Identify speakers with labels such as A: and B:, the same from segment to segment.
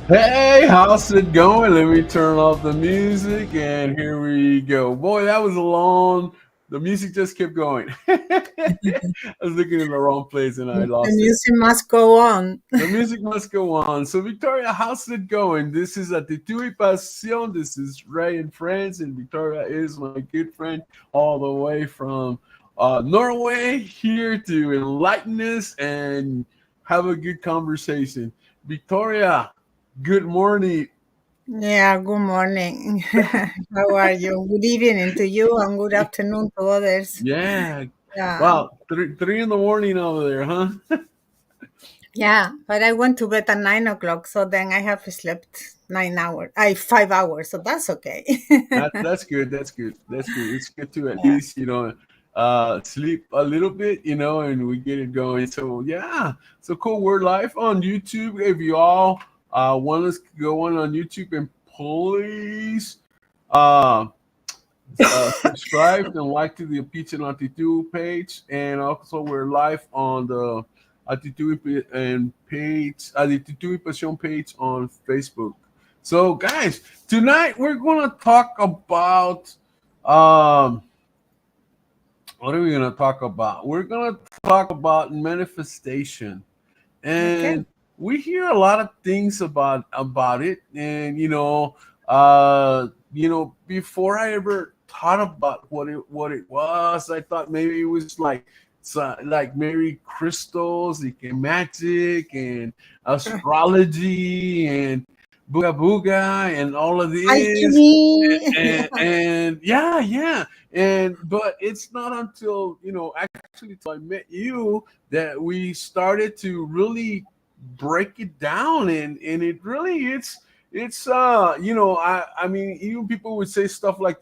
A: Hey, how's it going? Let me turn off the music and here we go. Boy, that was a long. The music just kept going. I was looking in the wrong place and I
B: The
A: lost it.
B: music must go on.
A: The music must go on. So, Victoria, how's it going? This is Actitud y Pasión. This is Ray in France, and Victoria is my good friend all the way from Norway here to enlighten us and have a good conversation. Victoria, good morning.
B: Yeah, good morning. How are you? Good evening to you and good afternoon to others.
A: Yeah.
B: Yeah,
A: Wow. Three in the morning over there, huh?
B: yeah. But I went to bed at 9 o'clock, so then I have slept 9 hours. 5 hours, so that's okay.
A: That's good. That's good. That's good. It's good to at
B: Yeah.
A: least, sleep a little bit, and we get it going. So yeah. So cool. We're live on YouTube. If you all want us to go on YouTube and please uh subscribe and like to the Pizza and Attitude page, and also we're live on the Attitude and page, Attitude y Pasión page on Facebook. So, guys, tonight we're gonna talk about um, what are we gonna talk about? We're gonna talk about manifestation,
B: Okay.
A: and we hear a lot of things about it, and before I ever thought about what it was, I thought maybe it was like maybe crystals, like magic and astrology and booga booga and all of this,
B: Alchemy.
A: and yeah, and but it's not until actually till I met you that we started to really break it down, and it really it's I mean, even people would say stuff like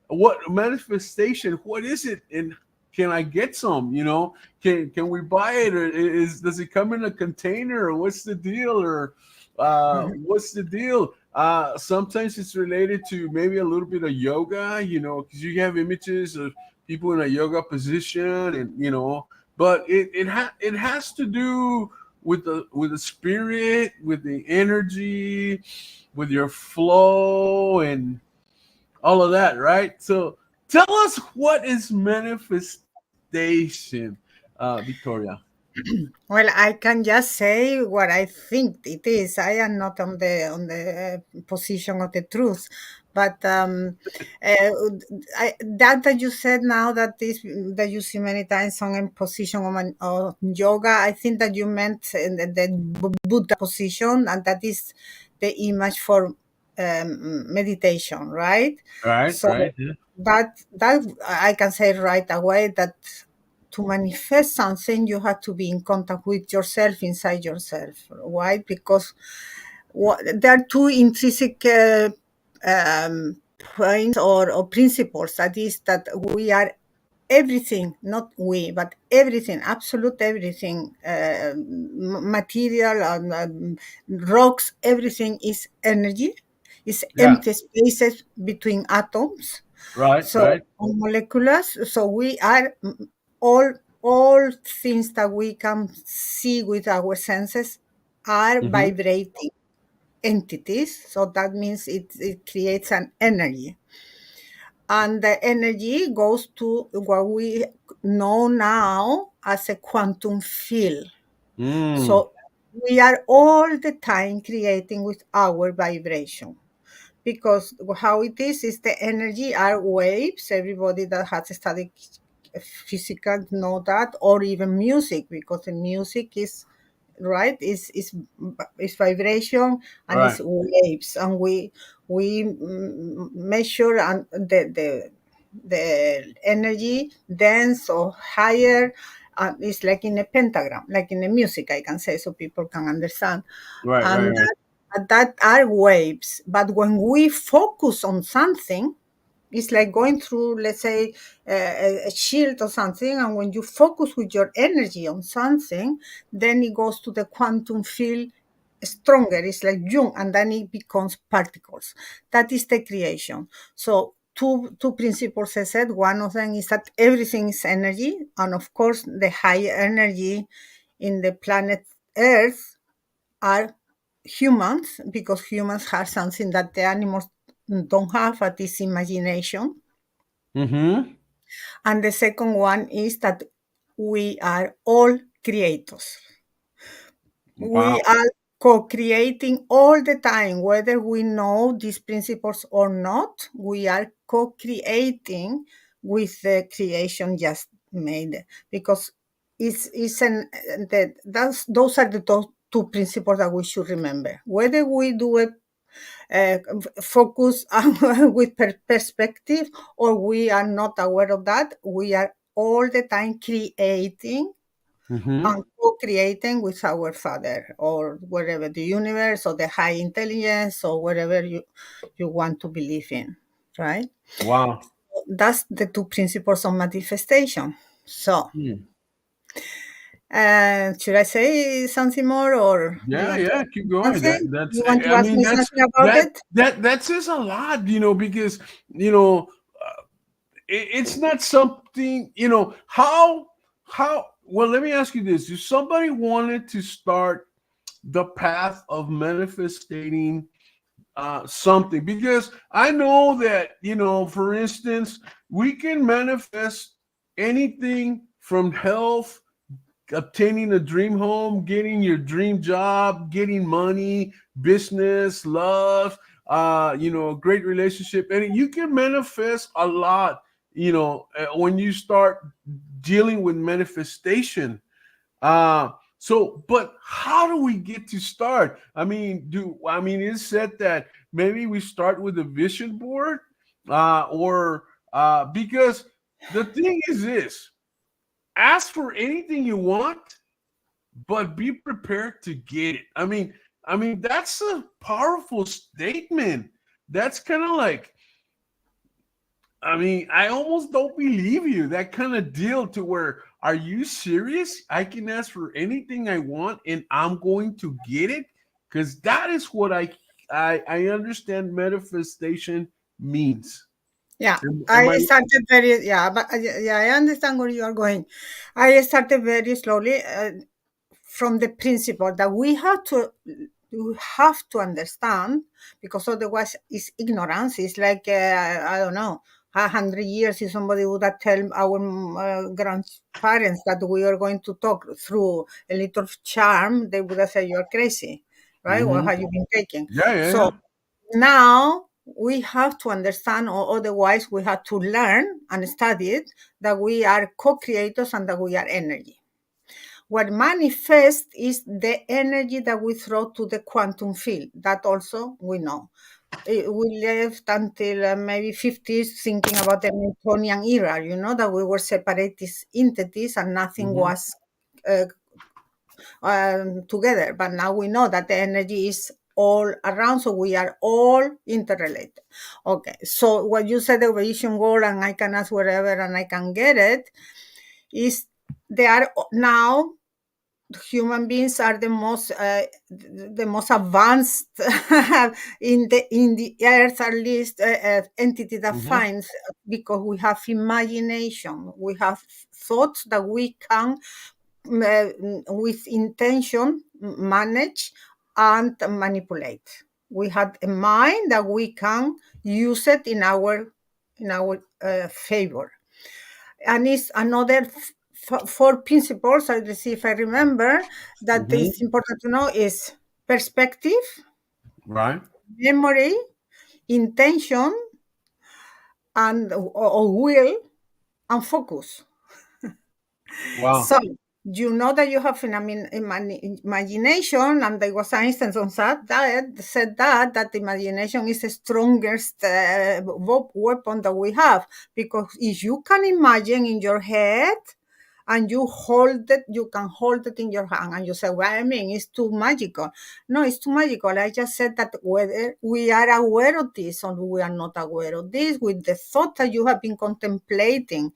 A: what manifestation, what is it, and can I get some, can we buy it, or does it come in a container, or what's the deal, or what's the deal? Sometimes it's related to maybe a little bit of yoga, because you have images of people in a yoga position, and but it has to do with the spirit, with the energy, with your flow, and all of that, right? So tell us, what is manifestation, Victoria?
B: Well, I can just say what I think it is. I am not on the position of the truth, but uh, that you said now that you see many times on a position of yoga. I think that you meant the Buddha position, and that is the image for meditation, right?
A: Right,
B: So
A: right, yeah.
B: that I can say right away that to manifest something, you have to be in contact with yourself, inside yourself. Why? Because there are two intrinsic points or principles. That is that we are everything, not we, but everything, absolute everything, material and rocks, everything is energy, is
A: Yeah,
B: empty spaces between atoms,
A: right,
B: so
A: right.
B: on molecules. So we are all things that we can see with our senses are
A: Hmm.
B: vibrating entities. So that means it creates an energy. And the energy goes to what we know now as a quantum field.
A: Mm.
B: So we are all the time creating with our vibration, because how it is the energy are waves. Everybody that has studied physical know that, or even music, because the music is right is vibration and it's
A: Right.
B: waves, and we measure and the energy dense or higher. It's like in a pentagram, like in the music, I can say, so people can understand.
A: Right, right,
B: And
A: right.
B: that are waves. But when we focus on something, it's like going through, let's say, a shield or something. And when you focus with your energy on something, then it goes to the quantum field stronger. It's like Jung, and then it becomes particles. That is the creation. So two principles I said. One of them is that everything is energy, and of course, the high energy in the planet Earth are humans, because humans have something that the animals don't have, that is imagination.
A: Mm-hmm.
B: And the second one is that we are all creators.
A: Wow.
B: We are co-creating all the time, whether we know these principles or not. We are co-creating with the creation just made, because it's an those are the two principles that we should remember. Whether we do it focus with perspective, or we are not aware of that, we are all the time creating
A: Mm-hmm.
B: and co-creating with our Father, or wherever, the universe or the high intelligence, or wherever you want to believe in, right?
A: Wow.
B: That's the two principles of manifestation. So,
A: Hmm.
B: should I say something more, or do you
A: Yeah,
B: want to
A: yeah,
B: ask
A: keep
B: me
A: going.
B: something?
A: That's
B: You want to
A: I
B: ask
A: mean
B: me something about it?
A: that says a lot, because it's not something, how well, let me ask you this. If somebody wanted to start the path of manifesting something, because I know that, for instance, we can manifest anything from health, obtaining a dream home, getting your dream job, getting money, business, love, a great relationship, and you can manifest a lot, when you start dealing with manifestation. But how do we get to start? It's said that maybe we start with a vision board, or because the thing is this: ask for anything you want, but be prepared to get it. That's a powerful statement. That's kind of like, I almost don't believe you. That kind of deal, to where, are you serious? I can ask for anything I want and I'm going to get it? Because that is what I understand manifestation means.
B: Yeah,
A: Am
B: I
A: I?
B: started very, yeah, but yeah, I understand where you are going. I started very slowly, from the principle that we have to understand, because otherwise it's ignorance. It's like, I don't know, 100 years, if somebody would have tell our grandparents that we are going to talk through a little charm, they would have said you're crazy, right? What
A: Mhm.
B: have you been taking?
A: Yeah, yeah,
B: So
A: yeah.
B: now we have to understand, or otherwise we have to learn and study it, that we are co-creators and that we are energy. What manifests is the energy that we throw to the quantum field. That also we know. We lived until maybe 50s thinking about the Newtonian era, that we were separatist entities and nothing
A: Mhm.
B: was uh, together. But now we know that the energy is all around, so we are all interrelated. Okay, so what you said, the vision goal, and I can ask wherever and I can get it, is they are now, human beings are the most advanced in the earth, at least, entity that
A: Mhm.
B: finds, because we have imagination, we have thoughts that we can, with intention, manage and manipulate. We have a mind that we can use it in our favor. And it's another four principles, let's see if I remember, that
A: Mhm.
B: is important to know, is perspective,
A: Right.
B: memory, intention, and or will, and focus.
A: Wow.
B: So you know that you have an imagination, and there was an instance on that said that imagination is the strongest weapon that we have, because if you can imagine in your head and you hold it, you can hold it in your hand, and you say, well, it's too magical. No, it's too magical. I just said that whether we are aware of this or we are not aware of this, with the thought that you have been contemplating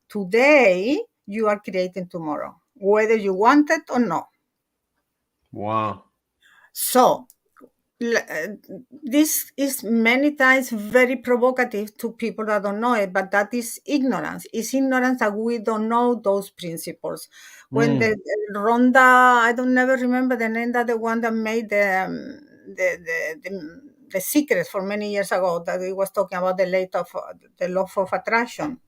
B: today, you are creating tomorrow, whether you want it or not.
A: Wow.
B: So this is many times very provocative to people that don't know it, but that is ignorance. It's ignorance that we don't know those principles. When the Ronda, I don't never remember the name, that the one that made the secret for many years ago, that he was talking about the law of attraction.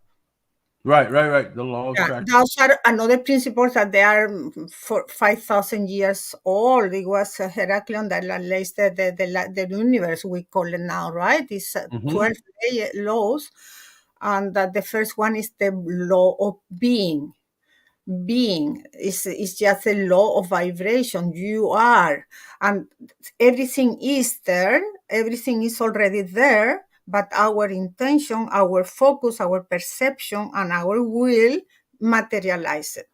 A: Right. The law of
B: Yeah,
A: attraction.
B: those are another principles that they are for 5,000 years old. It was Heraclion that lays the universe, we call it now, right? It's 12 laws, and that the first one is the law of being. Being is just a law of vibration. You are, and everything is there. Everything is already there, but our intention, our focus, our perception, and our will materialize it.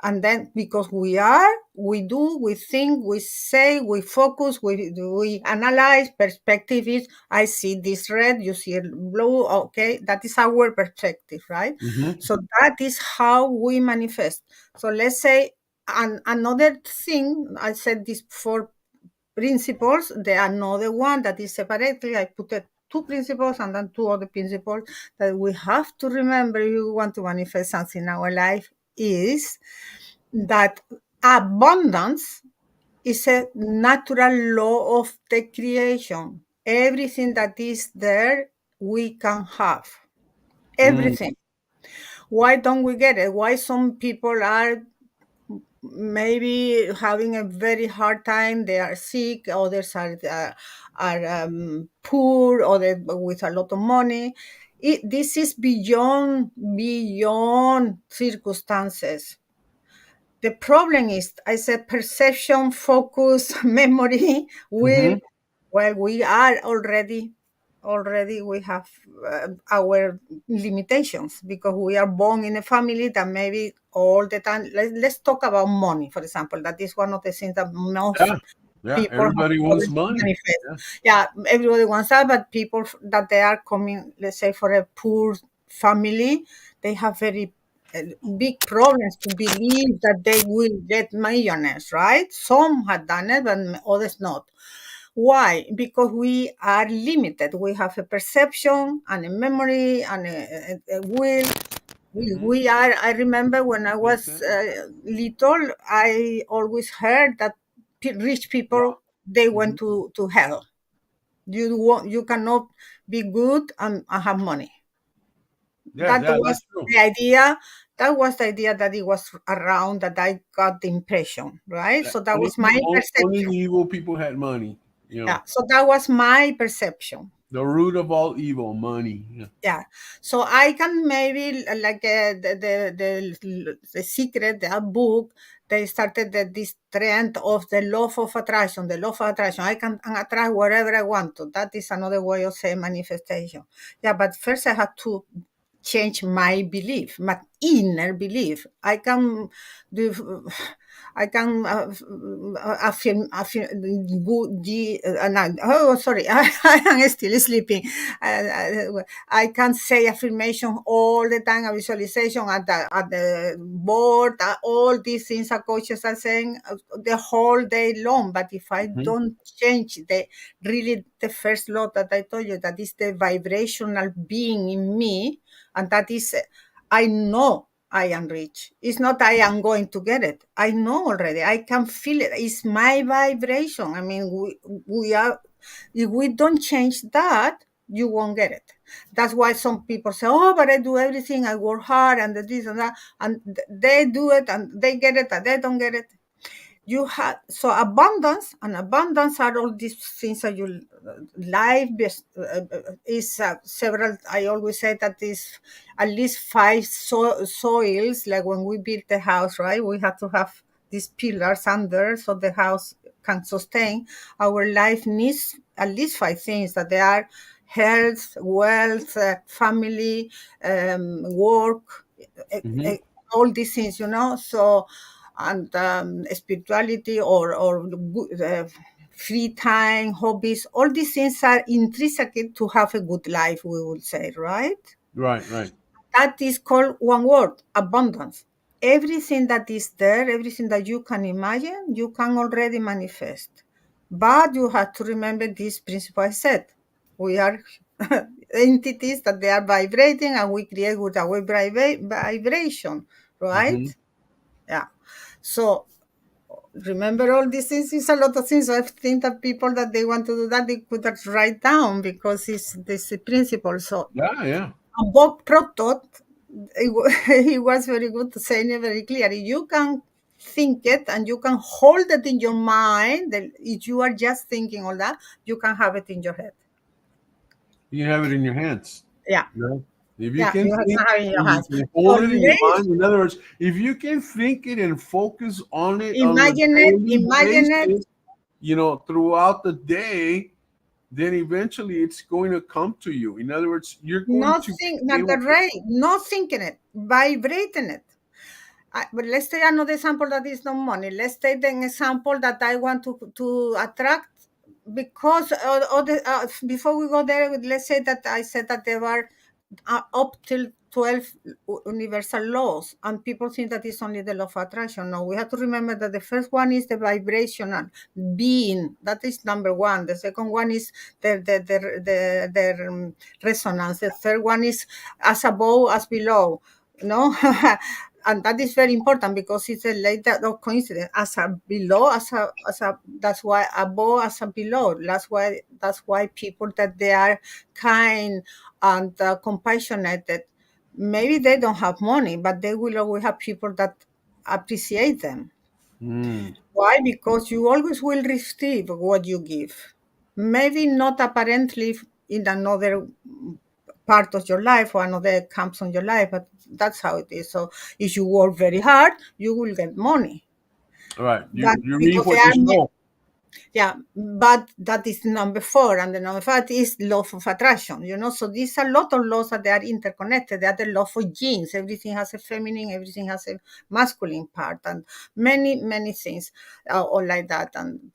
B: And then because we are, we do, we think, we say, we focus, we analyze. Perspective is, I see this red, you see it blue. Okay, that is our perspective, right? So that is how we manifest. So let's say, another thing, I said this four principles, the another one that is separately, I put it two principles and then two other principles that we have to remember if we want to manifest something in our life, is that abundance is a natural law of the creation. Everything that is there, we can have. Everything. Why don't we get it? Why some people are maybe having a very hard time? They are sick, others are poor, or with a lot of money. This is beyond circumstances. The problem is, I said, perception, focus, memory, will. Well, we are already we have our limitations, because we are born in a family that maybe all the time. Let's talk about money, for example. That is one of the things that most people have
A: Everybody wants money.
B: manifest. Yeah, everybody wants that, but people that they are coming, let's say, for a poor family, they have very big problems to believe that they will get millionaires, right? Some have done it, but others not. Why? Because we are limited. We have a perception and a memory and a will. We are. I remember when I was little, I always heard that rich people, they went to hell. You cannot be good and have money. That was
A: That's true.
B: the idea. That was the idea that it was around, that I got the impression, right? So that was my
A: Only
B: perception.
A: evil people had money.
B: Yeah. So that was my perception.
A: The root of all evil, money.
B: Yeah. So I can maybe, like the secret, the book, they started this trend of the law of attraction. The law of attraction. I can attract whatever I want to. That is another way of saying manifestation. Yeah, but first I had to change my belief, my inner belief. I can do. I can oh, sorry, I am still sleeping. I can say affirmation all the time, a visualization at the board, all these things that coaches are saying the whole day long. But if I don't change the first law that I told you, that is the vibrational being in me, and that is, I know I am rich. It's not I am going to get it. I know already. I can feel it. It's my vibration. I mean, we are, if we don't change that, you won't get it. That's why some people say, oh, but I do everything. I work hard and this and that. And they do it and they get it and they don't get it. You have, so abundance are all these things that you life is several. I always say that is at least five soils. Like when we build the house, right, we have to have these pillars under so the house can sustain. Our life needs at least five things, that they are health, wealth, family, work, all these things, so, and spirituality, or free time, hobbies. All these things are intrinsic to have a good life, we would say, right?
A: Right.
B: That is called one word: abundance. Everything that is there, everything that you can imagine, you can already manifest. But you have to remember this principle I said. We are entities that they are vibrating, and we create with our vibration, right?
A: Mm-hmm.
B: Yeah. So remember all these things. It's a lot of things. I think that people that they want to do that, they put that write down because it's this principle. So
A: Yeah.
B: Bob Protot, he was very good to say it very clearly. You can think it and you can hold it in your mind. If you are just thinking all that, you can have it in your head.
A: You have it in your hands.
B: Yeah.
A: You know? If you
B: Yeah,
A: can
B: you can
A: think
B: have it in your
A: and you
B: hands.
A: can
B: Or
A: hold it in your
B: less,
A: mind, in other words, if you can think it and focus on it on a daily
B: imagine it.
A: basis, throughout the day, then eventually it's going to come to you. In other words, you're going to be
B: Not the
A: able to.
B: right, not thinking it, vibrating it. But let's take another example that is not money. Let's take an example that I want to attract because before we go there, let's say that I said that there were up till 12 universal laws, and people think that it's only the law of attraction. No, we have to remember that the first one is the vibrational being. That is number one. The second one is the resonance. The third one is as above, as below. No. And that is very important because it's a later of coincidence as a below as a that's why above as a below. That's why people that they are kind and compassionate, maybe they don't have money, but they will always have people that appreciate them.
A: Mm,
B: Why? Because you always will receive what you give. Maybe not apparently in another part of your life or another comes on your life, but that's how it is. So if you work very hard, you will get money.
A: all right.
B: But
A: You reap
B: because they
A: what you
B: are
A: sow.
B: yeah, but that is number four, and the number five is law of attraction. So these are a lot of laws that they are interconnected. They are the law for genes. Everything has a feminine, everything has a masculine part, and many things, all like that. And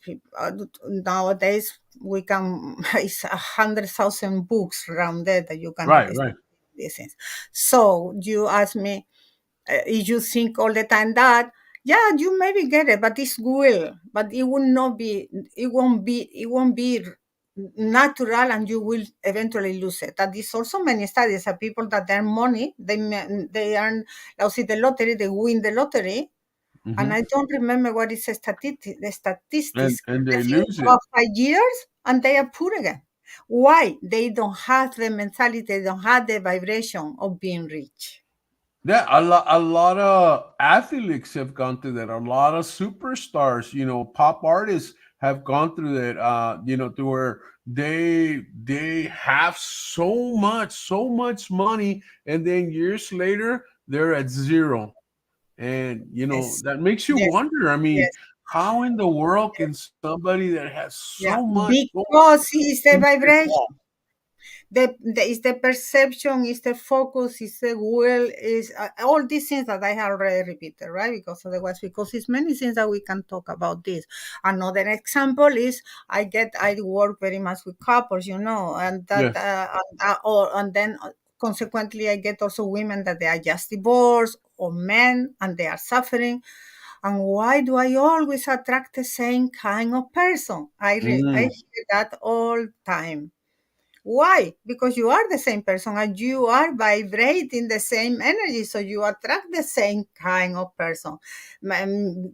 B: nowadays we can it's 100,000 books around there that you can
A: Right,
B: study
A: right.
B: these things. So you ask me, if you think all the time that, yeah, you maybe get it, but it's will, but it will not be, it won't be natural, and you will eventually lose it. That is also many studies of people that earn money, they earn, let's see, the lottery, they win the lottery, and
A: Hmm.
B: I don't remember what is the statistics.
A: And
B: I
A: they
B: think
A: lose it.
B: about 5 years, and they are poor again. Why? They don't have the mentality, they don't have the vibration of being rich.
A: Yeah, a lot of athletes have gone through that. A lot of superstars, pop artists have gone through that. To where they have so much money, and then years later they're at zero. And
B: Yes,
A: that makes you
B: yes,
A: wonder. I mean,
B: yes.
A: how in the world can somebody that has
B: Yeah,
A: so much
B: because it's the
A: keep it
B: vibration.
A: calm?
B: It's the perception, it's the focus, it's the will, is all these things that I have already repeated, right? Because it's many things that we can talk about this. Another example is I work very much with couples, and that
A: Yes.
B: and then consequently I get also women that they are just divorced, or men and they are suffering. And why do I always attract the same kind of person? I
A: Mm,
B: hear that all time. Why? Because you are the same person and you are vibrating the same energy. So you attract the same kind of person.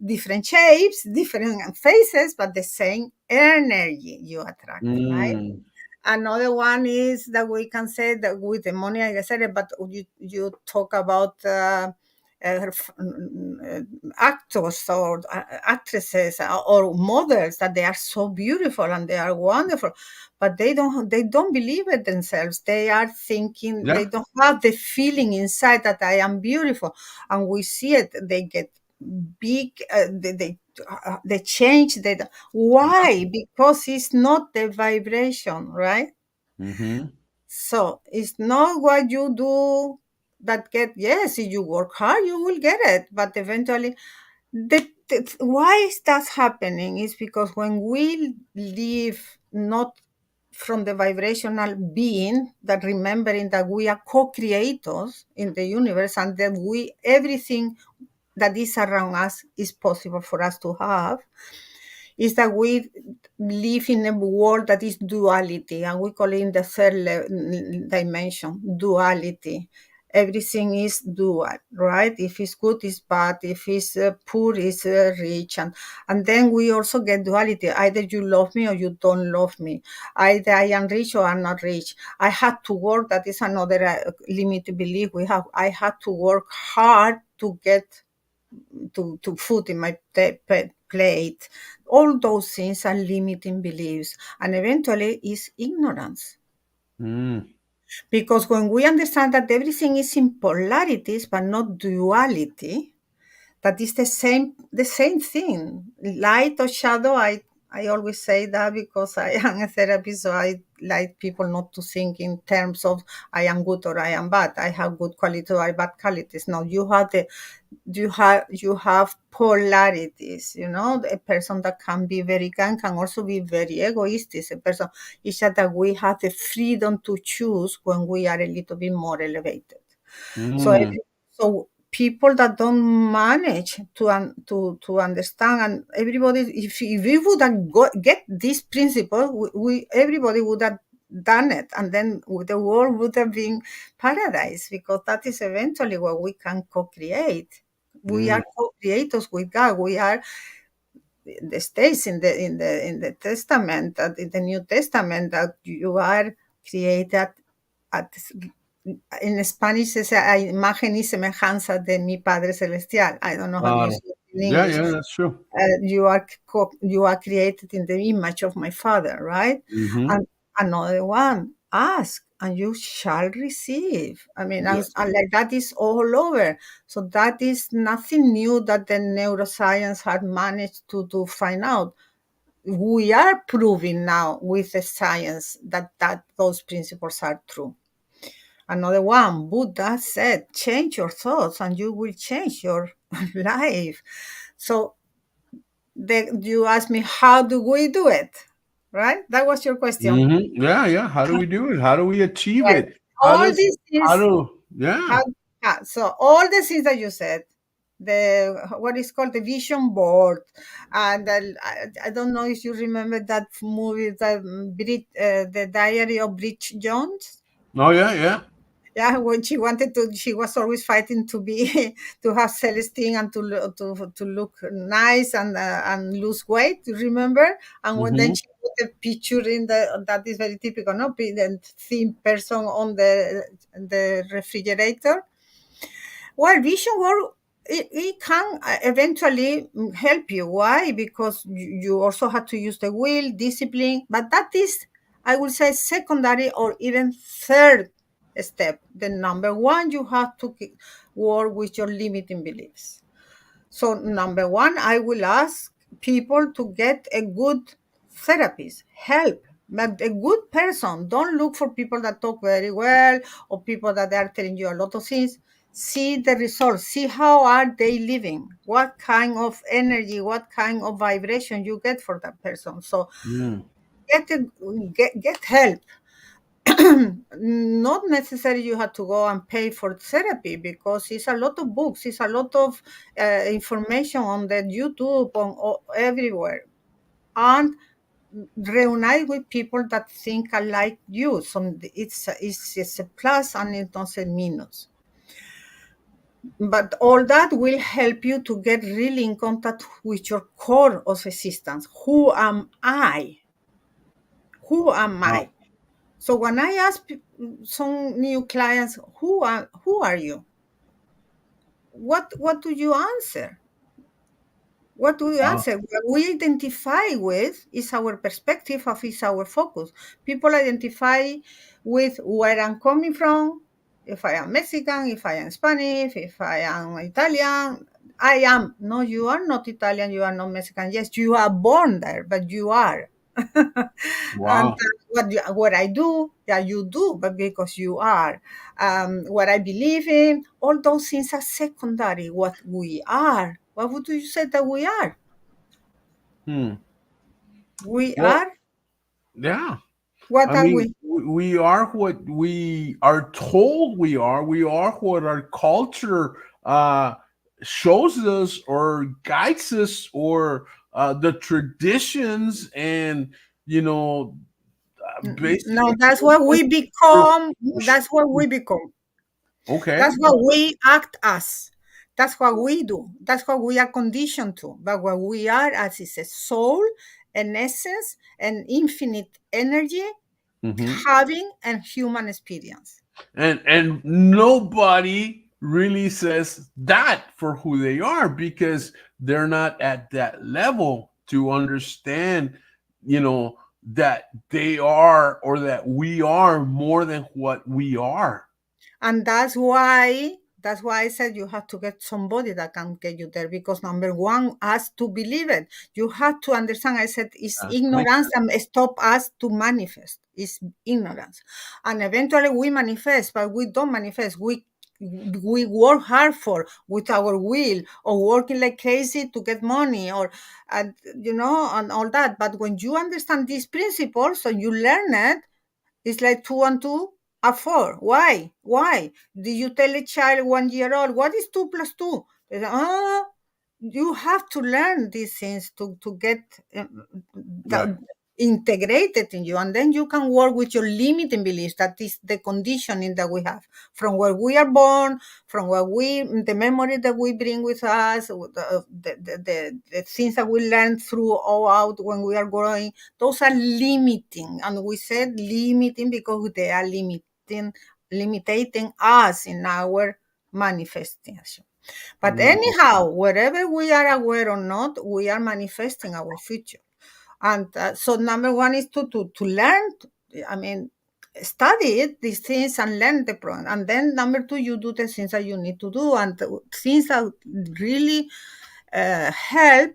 B: Different shapes, different faces, but the same energy you attract, right?
A: mm.
B: Another one is that we can say that with the money, like I said, but you talk about actors or actresses or models that they are so beautiful and they are wonderful, but they don't believe it themselves. They are thinking they
A: Yeah.
B: don't have the feeling inside that I am beautiful, and we see it. They get big. They change. Why? Because it's not the vibration, right?
A: Mm-hmm.
B: So it's not what you do that get. Yes, if you work hard, you will get it, but eventually why is that happening is because when we live not from the vibrational being, that remembering that we are co-creators in the universe, and that everything that is around us is possible for us to have, is that we live in a world that is duality, and we call it in the third dimension, duality. Everything is dual, right? If it's good, it's bad. If it's poor, it's rich. And then we also get duality. Either you love me or you don't love me. Either I am rich or I'm not rich. I had to work. That is another limited belief we have. I had to work hard to get to food in my plate. All those things are limiting beliefs, and eventually is ignorance.
A: Mm.
B: Because when we understand that everything is in polarities but not duality, that is the same thing, light or shadow. I always say that because I am a therapist, so I like people not to think in terms of I am good or I am bad. I have good qualities or I have bad qualities. No, you have polarities. A person that can be very kind can also be very egoistic. A person is that we have the freedom to choose when we are a little bit more elevated. So,
A: Mm.
B: so people that don't manage to understand, and everybody, if we would have get this principle, we everybody would have done it, and then the world would have been paradise, because that is eventually what we can co-create. We
A: Mm.
B: are co-creators with God. We are the states in the Testament, that in the New Testament, that you are created at, in Spanish es a imagen y semejanza de mi Padre Celestial. I don't know how you say it in
A: Yeah,
B: English.
A: yeah, that's true.
B: You are created in the image of my Father, right?
A: Mm-hmm.
B: And another one, ask and you shall receive. I mean,
A: Yeah.
B: and like that is all over. So that is nothing new that the neuroscience had managed to find out. We are proving now with the science that those principles are true. Another one, Buddha said, change your thoughts and you will change your life. So you asked me, how do we do it? Right? That was your question.
A: Mm-hmm. Yeah, yeah. How do we do it? How do we achieve
B: Right.
A: it?
B: All these
A: How
B: things,
A: do, yeah.
B: how, so all the things that you said, what is called the vision board, and I don't know if you remember that movie, the Diary of Bridget Jones.
A: Oh, yeah, yeah.
B: Yeah, when she was always fighting to be to have Celestine and to look nice and lose weight. You remember? And when then
A: Mm-hmm.
B: she put a picture in that is very typical, no, the thin person on the refrigerator. Well, vision work, it can eventually help you. Why? Because you also have to use the will, discipline, but that is, I would say, secondary or even third step. The number one, you have to work with your limiting beliefs. So, number one, I will ask people to get a good therapist, help. But a good person, don't look for people that talk very well or people that are telling you a lot of things. See the results, see how are they living, what kind of energy, what kind of vibration you get for that person. So
A: Mm.
B: get help. Not necessarily you have to go and pay for therapy, because it's a lot of books, it's a lot of information on the YouTube, everywhere, and reunite with people that think alike you. So it's a plus and it's not a minus. But all that will help you to get really in contact with your core of existence. Who am I? Who am
A: Wow.
B: I? So when I ask some new clients, who are you? What do you answer? What do you
A: Wow.
B: answer? What we identify with is our perspective, of is our focus. People identify with where I'm coming from. If I am Mexican, if I am Spanish, if I am Italian, I am. No, you are not Italian, you are not Mexican. Yes, you are born there, but you are. And
A: Wow.
B: what I do, yeah, you do, but because you are. What I believe in, all those things are secondary. What we are, what would you say that we are?
A: Hmm.
B: We
A: Well,
B: are,
A: yeah.
B: what
A: I
B: are
A: mean,
B: we?
A: we are what we are told we are. We are what our culture shows us or guides us or the traditions and
B: No,
A: basically
B: that's what we become. That's what we become.
A: okay.
B: That's what we act as. That's what we do. That's what we are conditioned to. But what we are as is a soul, an essence, an infinite energy,
A: Mhm.
B: having a human experience.
A: And nobody really says that for who they are because they're not at that level to understand that they are or that we are more than what we are.
B: And that's why I said you have to get somebody that can get you there, because number one has to believe it. You have to understand. I said it's
A: That makes
B: ignorance and stop us to manifest. It's ignorance. And eventually we manifest, but we don't manifest. We work hard for with our will, or working like crazy to get money, or and all that. But when you understand these principles, so you learn it, it's like 2 and 2 are 4. Why? Why? Do you tell a child 1 year old, what is 2 plus 2? They say, you have to learn these things to get
A: right.
B: integrated in you. And then you can work with your limiting beliefs. That is the conditioning that we have from where we are born, from the memory that we bring with us, the things that we learn throughout when we are growing. Those are limiting. And we said limiting because they are limiting us in our manifestation. But
A: Mm,
B: anyhow, wherever we are aware or not, we are manifesting our future. And so number one is to learn. I mean, study it, these things, and learn the program. And then number two, you do the things that you need to do. And the things that really help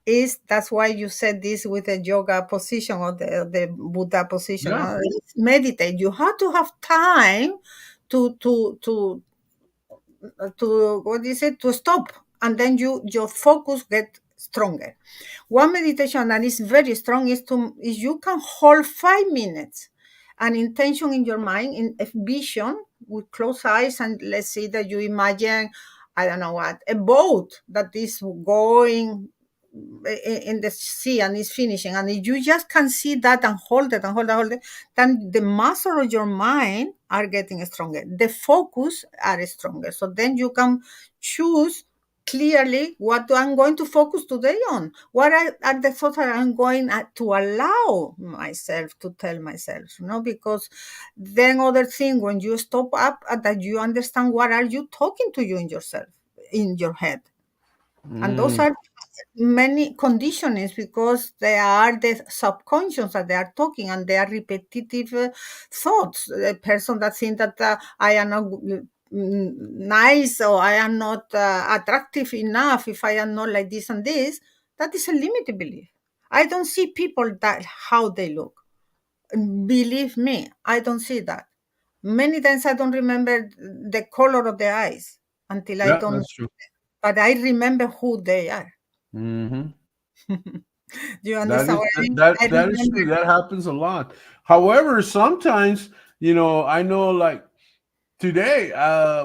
B: is, that's why you said this with the yoga position or the Buddha position.
A: yeah.
B: Meditate. You have to have time to what is it, to stop, and then your focus get stronger. One meditation that is very strong is you can hold 5 minutes an intention in your mind, in a vision with closed eyes, and let's say that you imagine, I don't know what, a boat that is going in the sea and is finishing, and if you just can see that and hold it and hold it, then the muscle of your mind are getting stronger, the focus are stronger, so then you can choose clearly what I'm going to focus today on. What are the thoughts that I'm going to allow myself to tell myself, because then other thing, when you stop up, that you understand what are you talking to you in yourself, in your head. And those
A: Mm,
B: are many conditionings, because they are the subconscious that they are talking, and they are repetitive thoughts. A person that thinks that I am not nice, or I am not attractive enough if I am not like this and this, that is a limited belief. I don't see people that how they look. Believe me, I don't see that. Many times I don't remember the color of the eyes until I
A: yeah,
B: don't,
A: that's true.
B: but I remember who they are.
A: Hmm.
B: Do you
A: That
B: understand
A: is
B: what I mean? I
A: that is
B: remember.
A: true. That happens a lot. However, sometimes, I know, like today,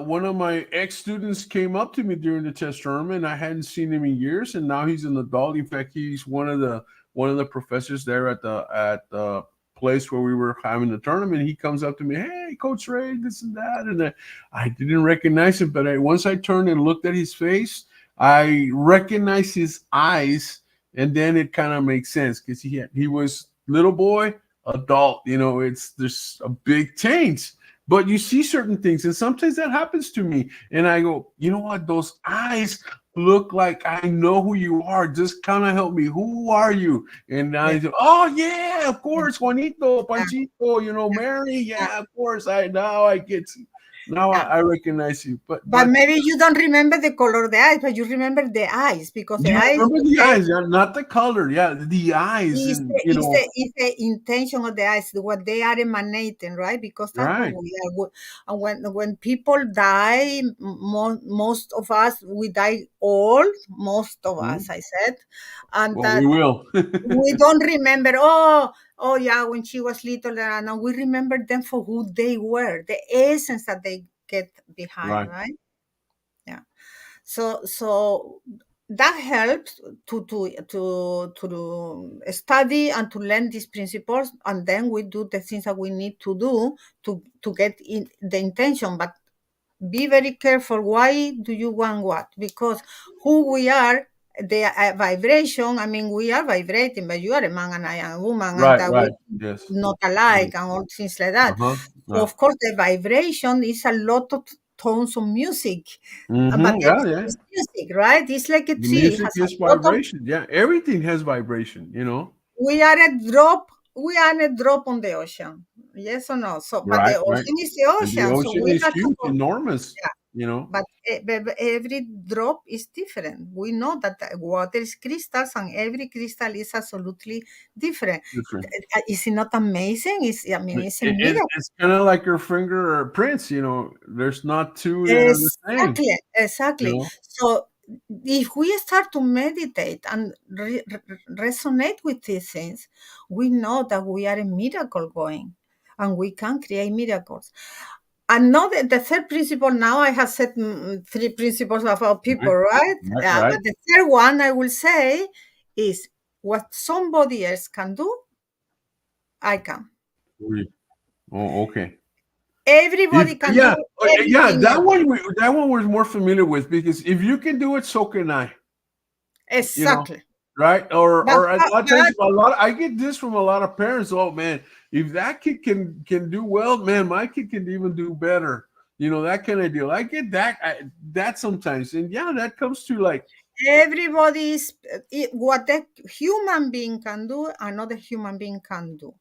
A: one of my ex students came up to me during the test tournament. I hadn't seen him in years, and now he's an adult. In fact, he's one of the professors there at the place where we were having the tournament. He comes up to me, "Hey, Coach Ray, this and that," and I didn't recognize him, but once I turned and looked at his face, I recognized his eyes, and then it kind of makes sense because he was little boy, adult. There's a big change. But you see certain things, and sometimes that happens to me. And I go, you know what? Those eyes look like I know who you are. Just kind of help me. Who are you? And
B: Yeah,
A: I go, oh, yeah, of course. Juanito,
B: yeah,
A: Panchito, Mary.
B: yeah,
A: Yeah, of course. I get you. Now
B: yeah.
A: I recognize you. But
B: But maybe you don't remember the color of the eyes, but you remember the eyes, because the
A: you
B: eyes,
A: remember the
B: okay,
A: eyes, yeah, not the color. Yeah, the eyes.
B: is
A: And,
B: the, is the is the intention of the eyes, what they are emanating, right? Because that's what
A: right.
B: we are. And when people die, most of us, we die old. Most of us,
A: Mhm.
B: I said, and
A: Well, we
B: that
A: will.
B: we don't remember. Oh yeah, when she was little, no, we remember them for who they were, the essence that they get behind,
A: Right.
B: right? Yeah. So that helps to study and to learn these principles, and then we do the things that we need to do to get in the intention. But be very careful. Why do you want what? Because who we are, the vibration. I mean, we are vibrating, but you are a man and I am a woman, and
A: Right,
B: that we
A: right. Yes.
B: not alike, and all things like that.
A: Uh-huh.
B: So of course, the vibration is a lot of tones of music, but
A: Mm-hmm. Yeah,
B: everything
A: yeah.
B: is music, right? It's like a
A: The
B: tree. It
A: music
B: has
A: is
B: a lot of.
A: vibration. Yeah, everything has vibration, you know.
B: We are a drop. We are a drop on the ocean. Yes or no? So, but
A: Right,
B: the
A: right.
B: ocean is the
A: And the
B: ocean. So
A: ocean
B: we
A: is
B: have to
A: huge,
B: go.
A: enormous,
B: Yeah.
A: you know.
B: But every drop is different. We know that the water is crystals, and every crystal is absolutely different.
A: Different.
B: Is it not amazing? I mean, it's a miracle.
A: It's kind of like your fingerprints, you know. There's not two that are the same,
B: Exactly,
A: you
B: exactly.
A: know.
B: So if we start to meditate and resonate with these things, we know that we are a miracle going, and we can create miracles. Another, the third principle, now I have said three principles about people,
A: Right,
B: right?
A: right, right.
B: But the third one I will say is what somebody else can do, I can.
A: Oh, okay.
B: Everybody
A: If
B: can do
A: yeah, yeah,
B: everything else.
A: that one we're more familiar with because if you can do it, so can I. You know,
B: Exactly.
A: right?
B: But,
A: Or a lot of times, I get this from a lot of parents. Oh man, if that kid can do well, man, my kid can even do better. You know, that kind of deal. I get that sometimes, and yeah, that comes to like
B: everybody is what a human being can do, another human being can do.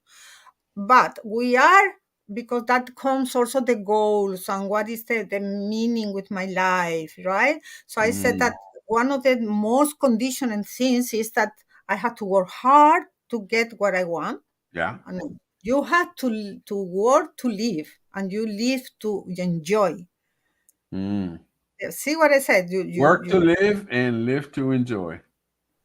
B: But we are, because that comes also the goals and what is the meaning with my life, right? So I said that one of the most conditioning things is that I had to work hard to get what I want.
A: yeah,
B: And you have to work to live, and you live to enjoy. See what I said?
A: work to live and live to enjoy.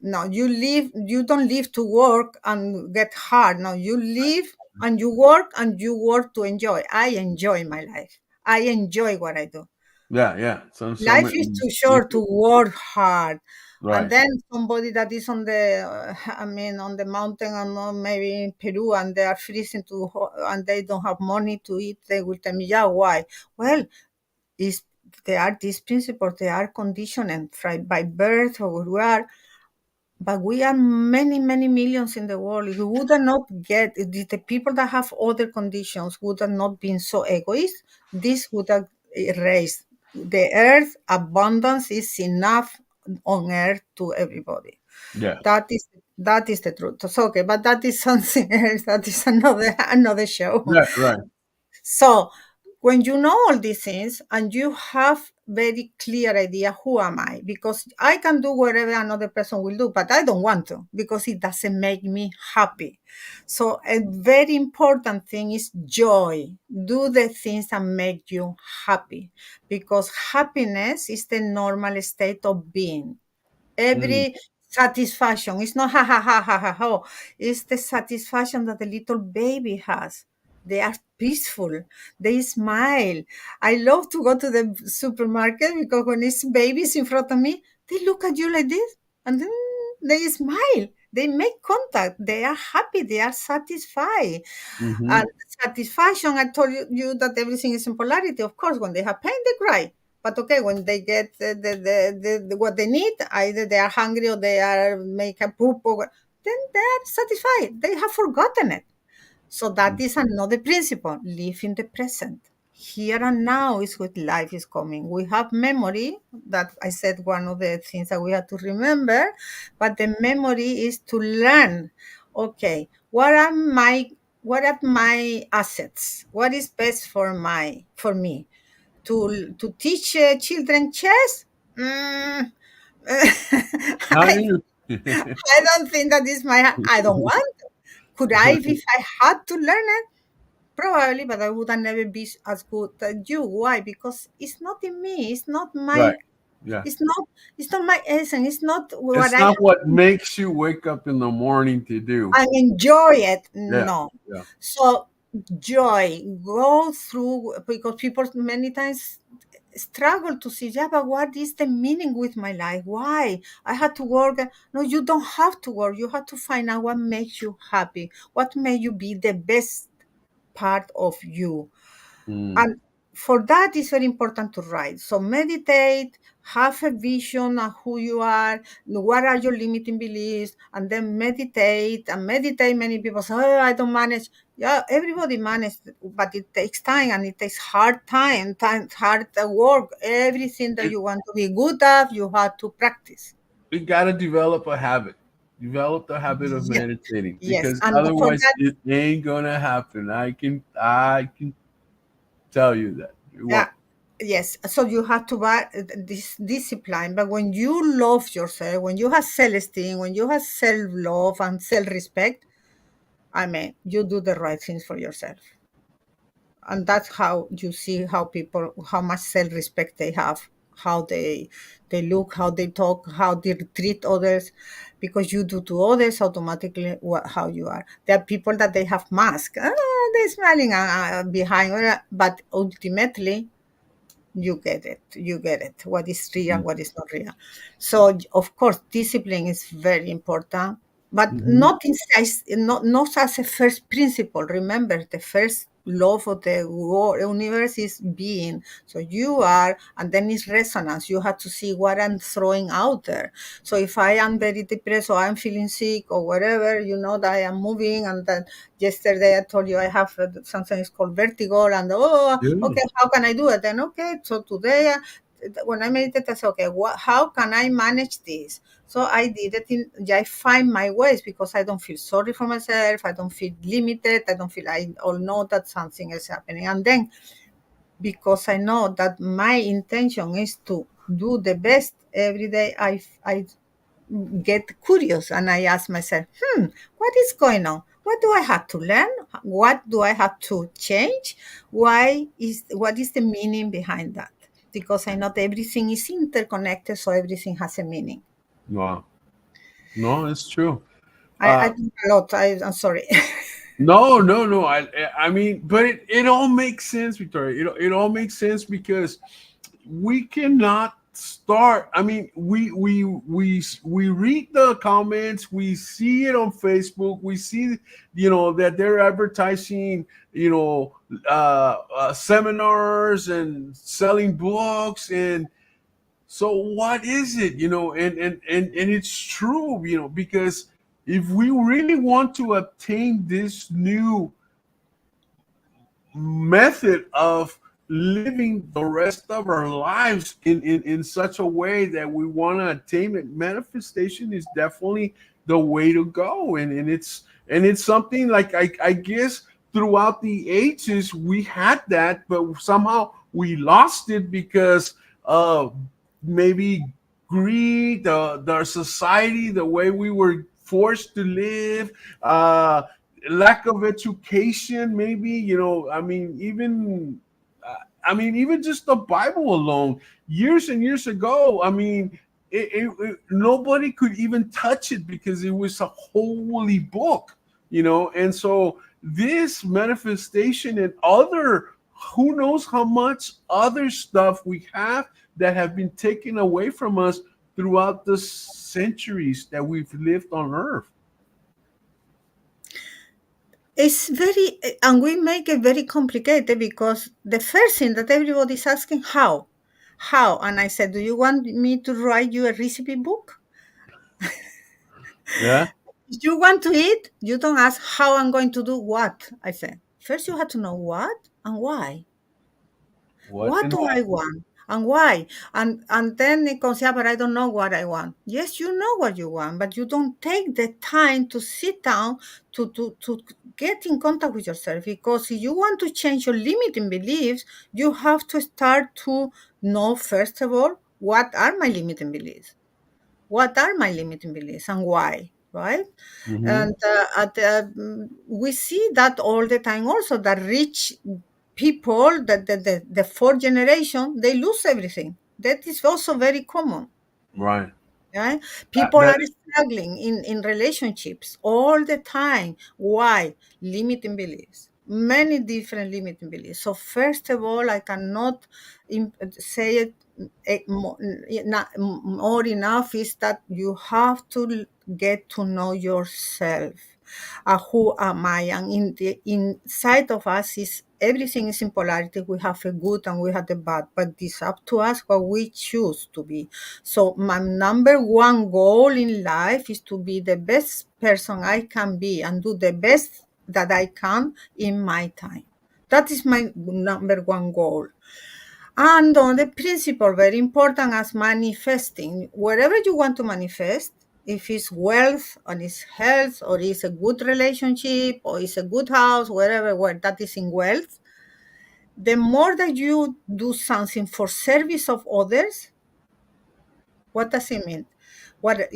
B: No, you don't live to work and get hard. No, you live and you work to enjoy. I enjoy my life. I enjoy what I do.
A: Yeah, yeah. Some
B: Life is too short to work hard. And
A: right.
B: then somebody that is on the, I mean, on the mountain and maybe in Peru, and they are freezing and they don't have money to eat, they will tell me, yeah, why? Well, is they are these principles, they are conditioned by birth or where we are. But we are many, many millions in the world. If we would not get, if the people that have other conditions would have not been so egoist, this would have erased. The earth abundance is enough on earth to everybody.
A: Yeah.
B: That is the truth. So, okay, but that is something else. That is another show.
A: Right, right.
B: So when you know all these things and you have very clear idea, who am I? Because I can do whatever another person will do, but I don't want to because it doesn't make me happy. So a very important thing is joy. Do the things that make you happy, because happiness is the normal state of being.
A: Mm,
B: Every satisfaction, it's not ha ha ha ha ha ha, it's the satisfaction that the little baby has. They are peaceful, they smile. I love to go to the supermarket because when it's babies in front of me, they look at you like this and then they smile, they make contact, they are happy, they are satisfied. And
A: mm-hmm.
B: satisfaction, I told you that everything is in polarity. Of course, when they have pain, they cry. But okay, when they get what they need, either they are hungry or they are make a poop, or then they are satisfied. They have forgotten it. So that is another principle. Live in the present. Here and now is what life is coming. We have memory, that I said one of the things that we have to remember, but the memory is to learn. Okay, what are my assets? What is best for me? To teach children chess? Mm,
A: Not
B: I,
A: you.
B: I don't think that is I don't want. Could I, if I had to learn it? Probably, but I would have never be as good as you. Why? Because it's not in me. It's not
A: Right.
B: my.
A: Yeah.
B: It's not. It's not my essence. It's not what
A: It's
B: I
A: not what makes you wake up in the morning to do.
B: I enjoy it.
A: Yeah.
B: No.
A: Yeah.
B: So joy, go through, because people many times struggle to see, yeah, but what is the meaning with my life? Why I had to work? No, you don't have to work. You have to find out what makes you happy, what makes you be the best part of you. And for that, it's very important to write. So meditate, have a vision of who you are, what are your limiting beliefs, and then meditate. And meditate, many people say, oh, I don't manage. Yeah, everybody manages, but it takes time, and it takes hard hard work. Everything that
A: It,
B: you want to be good at, you have to practice.
A: we got to develop a habit. Develop the habit of
B: Yes,
A: meditating
B: yes.
A: because
B: And for
A: otherwise
B: that,
A: it ain't gonna happen. I can tell you that it
B: yeah,
A: won't.
B: yes. So you have to buy this discipline. But when you love yourself, when you have self-esteem, when you have self-love and self-respect, I mean, you do the right things for yourself. And that's how you see how people, how much self-respect they have, how they look, how they talk, how they treat others, because you do to others automatically how you are. There are people that they have masks, they're smiling behind, but ultimately you get it what is real, what is not real. So of course discipline is very important, but
A: Mm-hmm.
B: not as a first principle. Remember, the first law of the universe is being. So you are, and then it's resonance. You have to see what I'm throwing out there. So if I am very depressed or I'm feeling sick or whatever, you know that I am moving. And then yesterday I told you I have something is called vertigo, and
A: Yeah.
B: okay, how can I do it? Then okay, so today when I meditate, I said, okay, how can I manage this? So I did it. I find my ways, because I don't feel sorry for myself. I don't feel limited. I don't feel, I all know that something is happening. And then because I know that my intention is to do the best every day, I get curious and I ask myself, what is going on? What do I have to learn? What do I have to change? What is the meaning behind that? Because I know that everything is interconnected, so everything has a meaning.
A: Wow. No, it's true.
B: I
A: Uh,
B: think a lot. I'm sorry.
A: no, no, no. I mean, but it all makes sense, Victoria. It all makes sense because we cannot start. I mean, we read the comments, we see it on Facebook, we see, that they're advertising, seminars and selling books. And so what is it, and it's true, because if we really want to obtain this new method of living the rest of our lives in such a way that we want to attain it, manifestation is definitely the way to go. And it's something like, I guess throughout the ages we had that, but somehow we lost it because of maybe greed, the society, the way we were forced to live, lack of education, maybe, I mean, even just the Bible alone, years and years ago, I mean, nobody could even touch it because it was a holy book, and so this manifestation and other, who knows how much other stuff we have been taken away from us throughout the centuries that we've lived on earth.
B: It's very, and we make it very complicated, because the first thing that everybody's asking, how? How? And I said, do you want me to write you a recipe book?
A: Yeah.
B: You want to eat? You don't ask how I'm going to do what. I said, first you have to know what and why.
A: What
B: What
A: and
B: do
A: why?
B: I want and why? And then it comes, yeah, but I don't know what I want. Yes, you know what you want, but you don't take the time to sit down to get in contact with yourself. Because if you want to change your limiting beliefs, you have to start to know, first of all, what are my limiting beliefs? What are my limiting beliefs and why? Right?
A: Mm-hmm.
B: And we see that all the time also, that rich people, the fourth generation, they lose everything. That is also very common.
A: Right.
B: Right?
A: That,
B: People
A: that
B: are struggling in relationships all the time. Why? Limiting beliefs. many different limiting beliefs. So first of all, I cannot say it more enough, is that you have to get to know yourself. Who am I? And inside of us is everything is in polarity. We have a good and we have the bad, but it's up to us what we choose to be. So my number one goal in life is to be the best person I can be and do the best that I can in my time. That is my number one goal. And on the principle, very important as manifesting, wherever you want to manifest, if it's wealth or it's health or it's a good relationship or it's a good house, wherever where that is in wealth, the more that you do something for service of others, what does it mean? What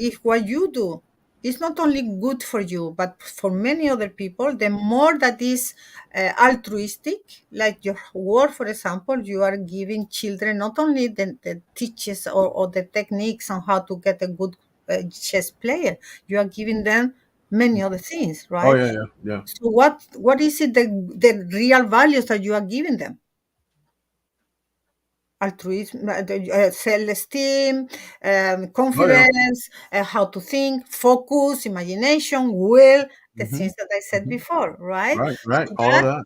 B: you do is not only good for you, but for many other people, the more that is altruistic, like your work, for example, you are giving children not only the teaches or the techniques on how to get a good chess player, you are giving them many other things,
A: Oh
B: right?
A: yeah, yeah, yeah.
B: So what is it the real values that you are giving them? Altruism, self-esteem,
A: Oh yeah.
B: confidence, how to think, focus, imagination, will, the
A: Hmm.
B: things that I said
A: Hmm.
B: before, right?
A: Right, right.
B: So
A: All of that.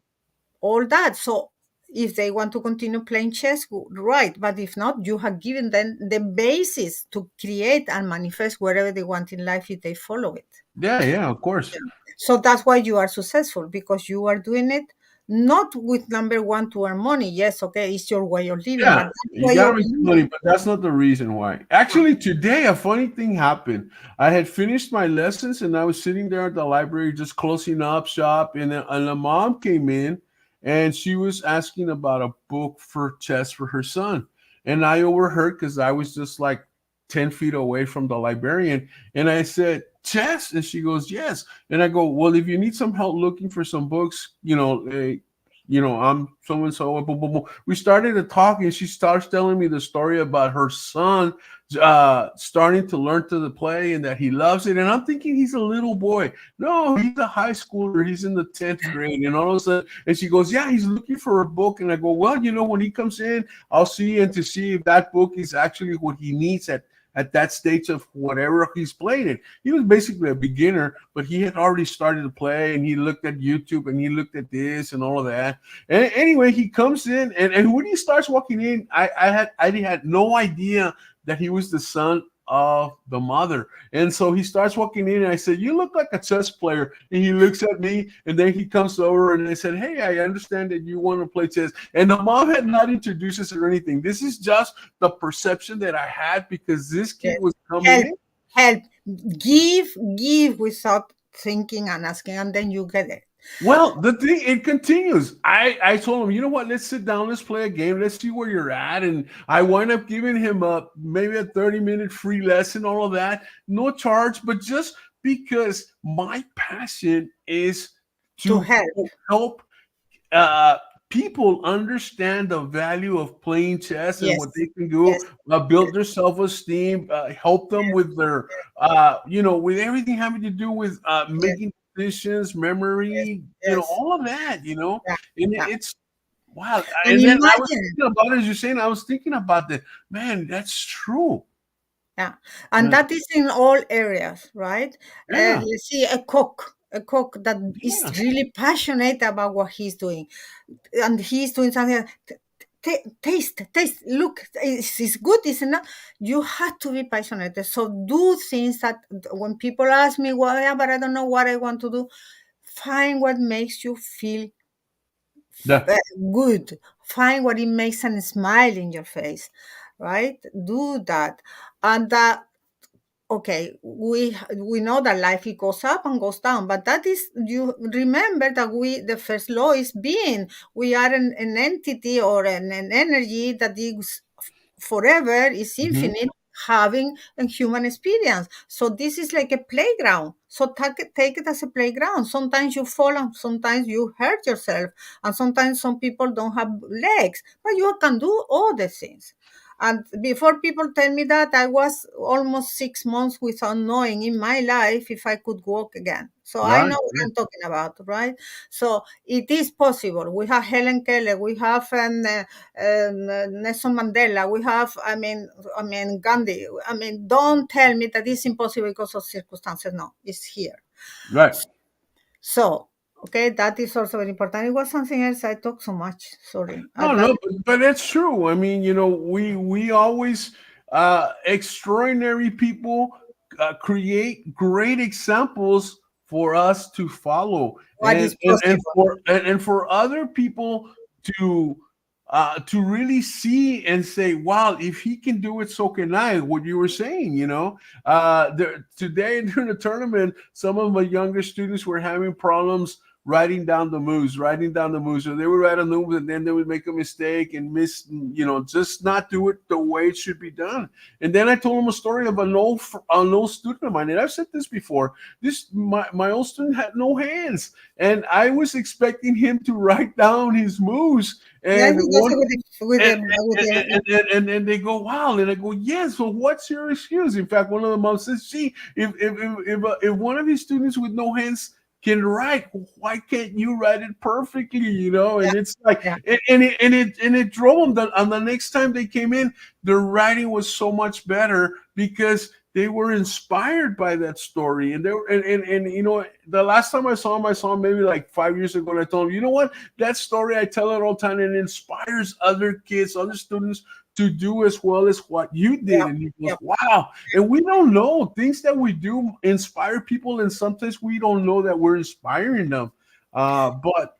B: all that. So if they want to continue playing chess, right. But if not, you have given them the basis to create and manifest wherever they want in life if they follow it.
A: Yeah, yeah. Of course.
B: So that's why you are successful, because you are doing it not with number one to earn money. Yes, okay, it's your way of living, but
A: Yeah,
B: that
A: you
B: way
A: gotta
B: of
A: make money,
B: living.
A: but that's not the reason why. Actually, today a funny thing happened. I had finished my lessons and I was sitting there at the library just closing up shop, and a mom came in and she was asking about a book for chess for her son. And I overheard because I was just like 10 feet away from the librarian. And I said, chess? And she goes, yes. And I go, well, if you need some help looking for some books, I'm so and so. Boom, boom, boom. We started to talk, and she starts telling me the story about her son starting to learn to the play and that he loves it. And I'm thinking he's a little boy. No, he's a high schooler. He's in the 10th grade. And all of a sudden, and she goes, yeah, he's looking for a book. And I go, well, when he comes in, I'll see and to see if that book is actually what he needs at that stage of whatever he's playing it. He was basically a beginner, but he had already started to play, and he looked at YouTube and he looked at this and all of that. And anyway, he comes in, and when he starts walking in, I had no idea that he was the son of the mother. And so he starts walking in, and I said, you look like a chess player. And he looks at me, and then he comes over, and I said, hey, I understand that you want to play chess. And the mom had not introduced us or anything. This is just the perception that I had because this kid
B: Yes.
A: was coming
B: Help,
A: in.
B: help, give without thinking and asking, and then you get it.
A: Well, the thing, it continues. I told him, you know what? Let's sit down. Let's play a game. Let's see where you're at. And I wind up giving him maybe a 30-minute free lesson, all of that, no charge, but just because my passion is
B: To
A: to
B: help.
A: help uh, people understand the value of playing chess and what
B: Yes,
A: they can
B: yes,
A: do, build
B: yes,
A: their self-esteem, help them with their, with everything having to do with
B: yes,
A: making decisions,
B: yes,
A: memory,
B: yes.
A: all of that,
B: Yeah,
A: and
B: yeah.
A: it's wow.
B: And
A: And then I was
B: imagine,
A: thinking about it, as you're saying, I was thinking about that, man, that's true.
B: yeah, and
A: Yeah,
B: that is in all areas, right?
A: yeah,
B: You see a cook that is
A: yeah.
B: really passionate about what he's doing, and he's doing something. Taste. Look, it's good, is not. You have to be passionate. So do things that when people ask me, well, yeah, but I don't know what I want to do. Find what makes you feel
A: Yeah.
B: good. Find what it makes a smile in your face, right? Do that, and that. Okay, we know that life, it goes up and goes down, but that is, you remember that the first law is being. We are an entity or an energy that is forever, is
A: Hmm.
B: infinite, having a human experience. So this is like a playground. So take it as a playground. Sometimes you fall and sometimes you hurt yourself, and sometimes some people don't have legs, but you can do all the things. And before people tell me that, I was almost 6 months without knowing in my life if I could walk again. So I
A: Right.
B: know what I'm talking about, right? So it is possible. We have Helen Keller, we have Nelson Mandela, we have, I mean Gandhi. I mean, don't tell me that it's impossible because of circumstances. No, it's here.
A: Right.
B: So, okay, that is also very important. It was something else. I talk so much. Sorry.
A: No,
B: That,
A: no, but that's true. I mean, we always extraordinary people create great examples for us to follow,
B: what is possible.
A: and for other people to really see and say, "Wow, if he can do it, so can I." What you were saying, today during the tournament, some of my younger students were having problems writing down the moves. So they would write a move and then they would make a mistake and miss, just not do it the way it should be done. And then I told them a story of an old student of mine. And I've said this before. My old student had no hands. And I was expecting him to write down his moves.
B: Yeah,
A: And
B: he does
A: one
B: it
A: and they go, wow. And I go, yes. So what's your excuse? In fact, one of the moms says, "Gee, if one of his students with no hands can write, why can't you write it perfectly?" And it's like,
B: yeah.
A: and it drove them. And the next time they came in, their writing was so much better because they were inspired by that story. And they were, and the last time I saw him maybe like 5 years ago, and I told him, you know what, that story, I tell it all the time, and it inspires other kids, other students to do as well as what you did.
B: Yeah,
A: And he goes,
B: yeah.
A: wow. And we don't know, things that we do inspire people, and sometimes we don't know that we're inspiring them. But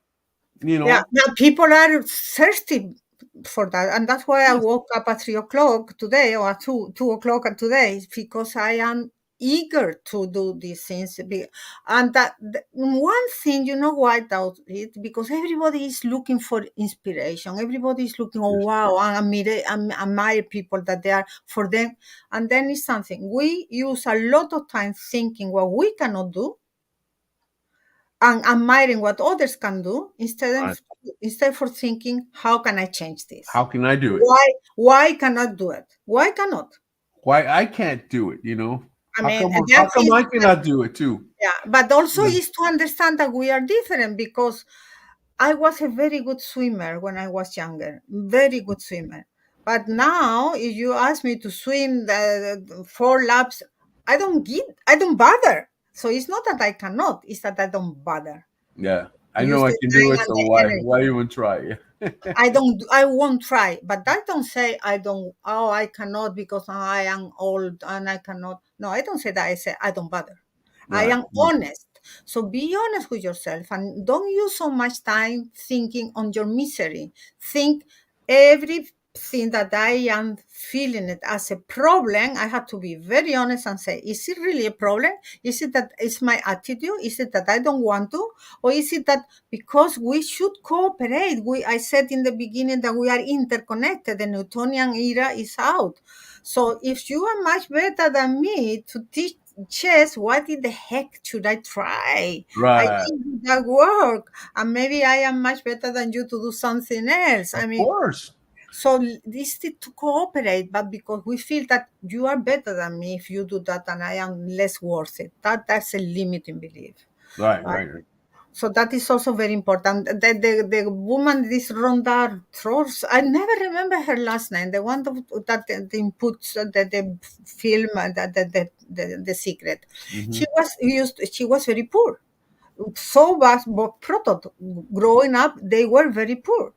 B: Yeah, people are thirsty for that, and that's why I woke up at 3 o'clock today, or at 2 o'clock today, because I am eager to do these things. And that one thing, why I doubt it, because everybody is looking for inspiration. Everybody is looking, oh wow, and admire people that they are for them. And then it's something we use a lot of time thinking what we cannot do, and admiring what others can do, instead for thinking, how can I change this?
A: how can I do it?
B: Why cannot do it? Why cannot?
A: Why I can't do it?
B: I
A: How
B: mean,
A: come? How
B: that
A: come
B: is,
A: I cannot do it too?
B: yeah, but also is to understand that we are different, because I was a very good swimmer when I was younger, very good swimmer. But now, if you ask me to swim the 4 laps, I don't bother. So it's not that I cannot; it's that I don't bother.
A: Yeah, I know
B: Use
A: I
B: the
A: can do
B: time
A: it.
B: and
A: So
B: the energy.
A: why even try?
B: I won't try, but I don't say I don't, oh, I cannot because I am old and I cannot. No, I don't say that. I say I don't bother. I
A: Right.
B: am honest. So be honest with yourself and don't use so much time thinking on your misery. Think everything that I am feeling it as a problem. I have to be very honest and say, is it really a problem? Is it that it's my attitude? Is it that I don't want to? Or is it that because we should cooperate? I said in the beginning that we are interconnected. The Newtonian era is out. So if you are much better than me to teach chess, what in the heck should I try? I
A: Right.
B: think that work, and maybe I am much better than you to do something else. I
A: Of
B: mean,
A: course.
B: so this is to cooperate, but because we feel that you are better than me if you do that, and I am less worth it. That's a limiting belief.
A: Right.
B: Right?
A: Right. Right.
B: So that is also very important. The woman, this Ronda Rousey, I never remember her last name. The one that the inputs the film the secret.
A: Mm-hmm.
B: She was very poor. So was Bob Proto. Growing up, they were very poor,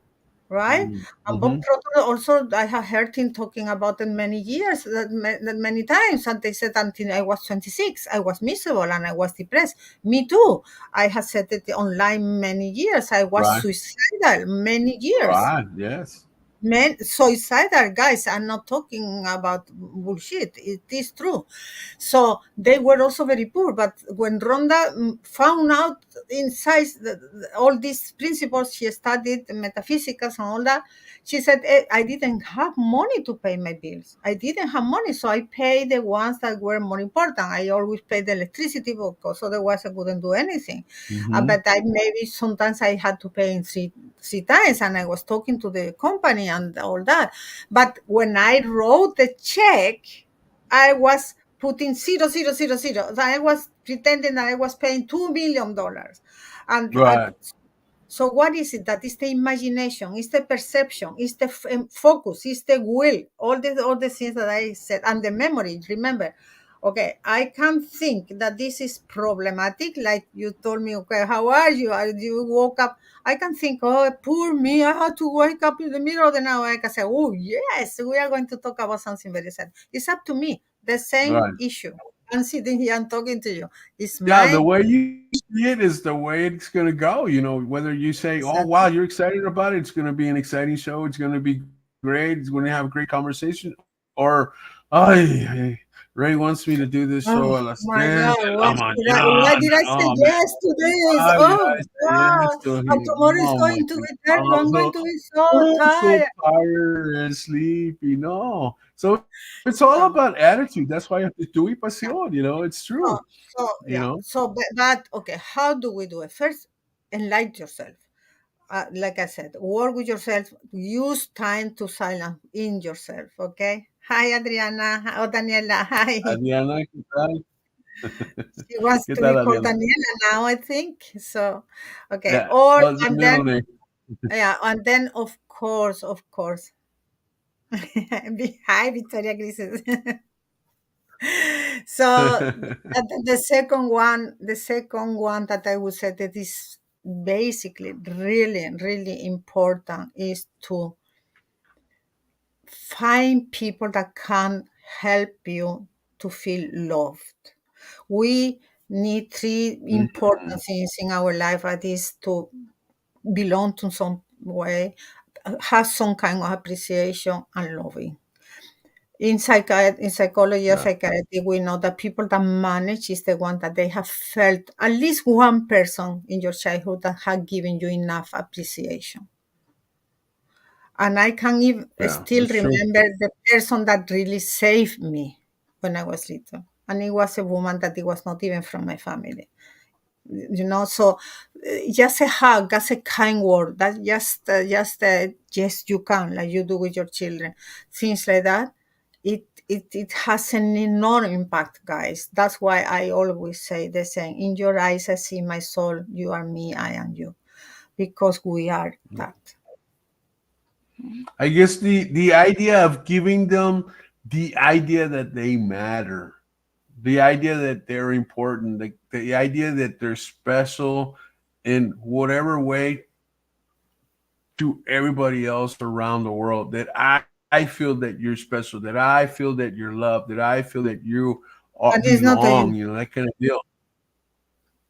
B: right? And Bob
A: Mm-hmm.
B: Proto also, I have heard him talking about it many years, that many times. And they said until I was 26, I was miserable and I was depressed. Me too. I have said it online many years. I was
A: Right.
B: suicidal many years.
A: Right. Yes.
B: Men suicidal, guys. I'm not talking about bullshit. It is true. So they were also very poor. But when Rhonda found out inside all these principles, she studied metaphysics and all that. She said, I didn't have money to pay my bills. I didn't have money, so I paid the ones that were more important. I always paid the electricity because otherwise I wouldn't do anything.
A: Mm-hmm.
B: But maybe sometimes I had to pay in three times, and I was talking to the company, and all that. But when I wrote the check, I was putting zero, zero, zero, zero. So I was pretending that I was paying $2 million. And
A: Right.
B: so what is it? That is the imagination, it's the perception, it's the focus, it's the will, all the things that I said, and the memory. Remember, okay, I can think that this is problematic. Like you told me, okay, how are you? You woke up. I can think, oh, poor me, I had to wake up in the middle of the night. I can say, oh yes, we are going to talk about something very sad. It's up to me. The same
A: Right.
B: issue. I'm sitting here and talking to you. It's
A: Yeah, the
B: my
A: way you see it is the way it's going to go. Whether you say, "Oh, wow,
B: exactly.
A: you're excited about it. It's going to be an exciting show. It's going to be great. It's going to have a great conversation," or, "I Ray wants me to do this
B: Oh
A: show a las
B: my
A: 10
B: God,
A: de la
B: why
A: mañana.
B: did I say
A: Oh man,
B: yes to this?
A: why did
B: Oh
A: I say yes
B: God.
A: to
B: And
A: him?
B: tomorrow is
A: Oh my
B: going to
A: God,
B: be terrible. I'm going to be so
A: I'm so
B: tired.
A: tired and sleepy." No, so it's all
B: So,
A: about attitude. That's why actitud y
B: yeah.
A: pasión. It's
B: So,
A: true.
B: so
A: You
B: yeah.
A: know.
B: So, but okay, how do we do it? First, enlighten yourself. Like I said, work with yourself. Use time to silence in yourself. Okay. Hi, Adriana. Oh, Daniela. Hi.
A: Adriana, ¿qué tal?
B: She wants
A: ¿Qué
B: to be
A: tal,
B: called
A: Adriana?
B: Daniela now, I think. So, okay.
A: Yeah,
B: Or,
A: well, the
B: and
A: middle
B: then,
A: name.
B: yeah, and then, of course, hi, Victoria Grises. So the second one that I would say that is basically really, really important is to find people that can help you to feel loved. We need three
A: Mhm.
B: important things in our life. That is to belong to some way, have some kind of appreciation and loving. In psychology or
A: Yeah.
B: psychiatry, we know that people that manage is the one that they have felt at least one person in your childhood that had given you enough appreciation. And I can even
A: Yeah,
B: still
A: that's true.
B: remember the person that really saved me when I was little. And it was a woman that it was not even from my family. So just a hug, just a kind word, that just yes, you can, like you do with your children, things like that. It has an enormous impact, guys. That's why I always say the same: in your eyes I see my soul, you are me, I am you, because we are that.
A: I guess the idea of giving them the idea that they matter, the idea that they're important, the idea that they're special in whatever way to everybody else around the world, that I feel that you're special, that I feel that you're loved, that I feel that you
B: And
A: belong, that kind of deal.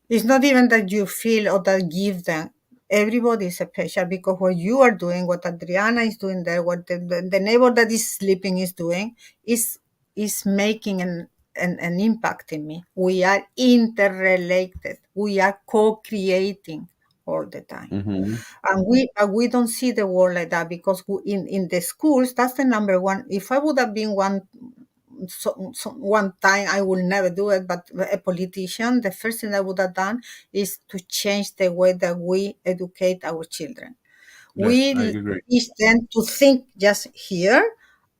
B: it's not even that you feel or that give them. Everybody is special because what you are doing, what Adriana is doing there, what the neighbor that is sleeping is doing, is making an impact in me. We are interrelated. We are co-creating all the time.
A: Hmm.
B: And we don't see the world like that because in the schools, that's the number one. If I would have been one time, I will never do it, but a politician, the first thing I would have done is to change the way that we educate our children.
A: Yes, I
B: We
A: agree.
B: teach them to think just here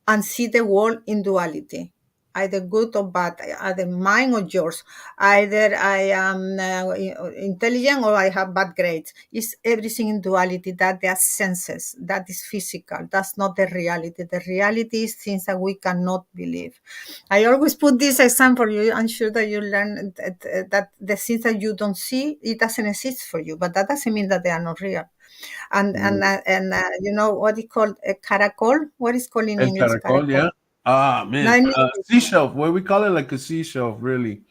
B: and see the world in duality, either good or bad, either mine or yours. Either I am intelligent or I have bad grades. It's everything in duality. That they are senses. That is physical. That's not the reality. The reality is things that we cannot believe. I always put this example. I'm sure that you learn that the things that you don't see, it doesn't exist for you, but that doesn't mean that they are not real. And you know what is called a caracol? What is called in
A: El
B: English
A: caracol,
B: caracol?
A: yeah. Ah,
B: No,
A: man,
B: in English,
A: seashell. What we call it, like a seashell, really.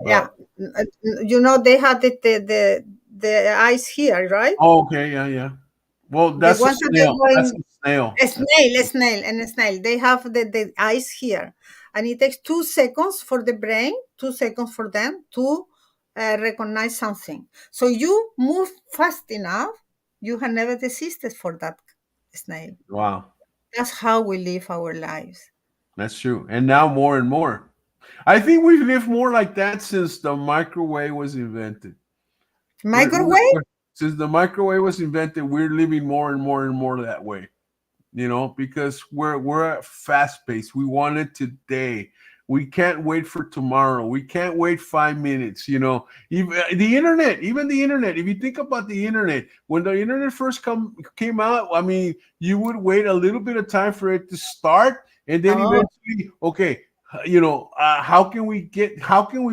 B: yeah.
A: But
B: They have the eyes here, right?
A: oh, okay, yeah, yeah. Well,
B: The
A: that's a
B: ones that they
A: snail.
B: go
A: That's
B: in
A: a snail.
B: a snail. They have the eyes here, and it takes 2 seconds for the brain, 2 seconds for them to recognize something. So you move fast enough, you have never desisted for that snail.
A: Wow,
B: That's how we live our lives.
A: that's true. And now more and more. I think we've lived more like that since the microwave was invented.
B: Microwave?
A: Since the microwave was invented, we're living more and more and more that way. because we're at fast pace. We want it today. We can't wait for tomorrow. We can't wait 5 minutes. Even the internet. If you think about the internet, when the internet first came out, I mean, you would wait a little bit of time for it to start, and then
B: Oh,
A: eventually, okay, how can we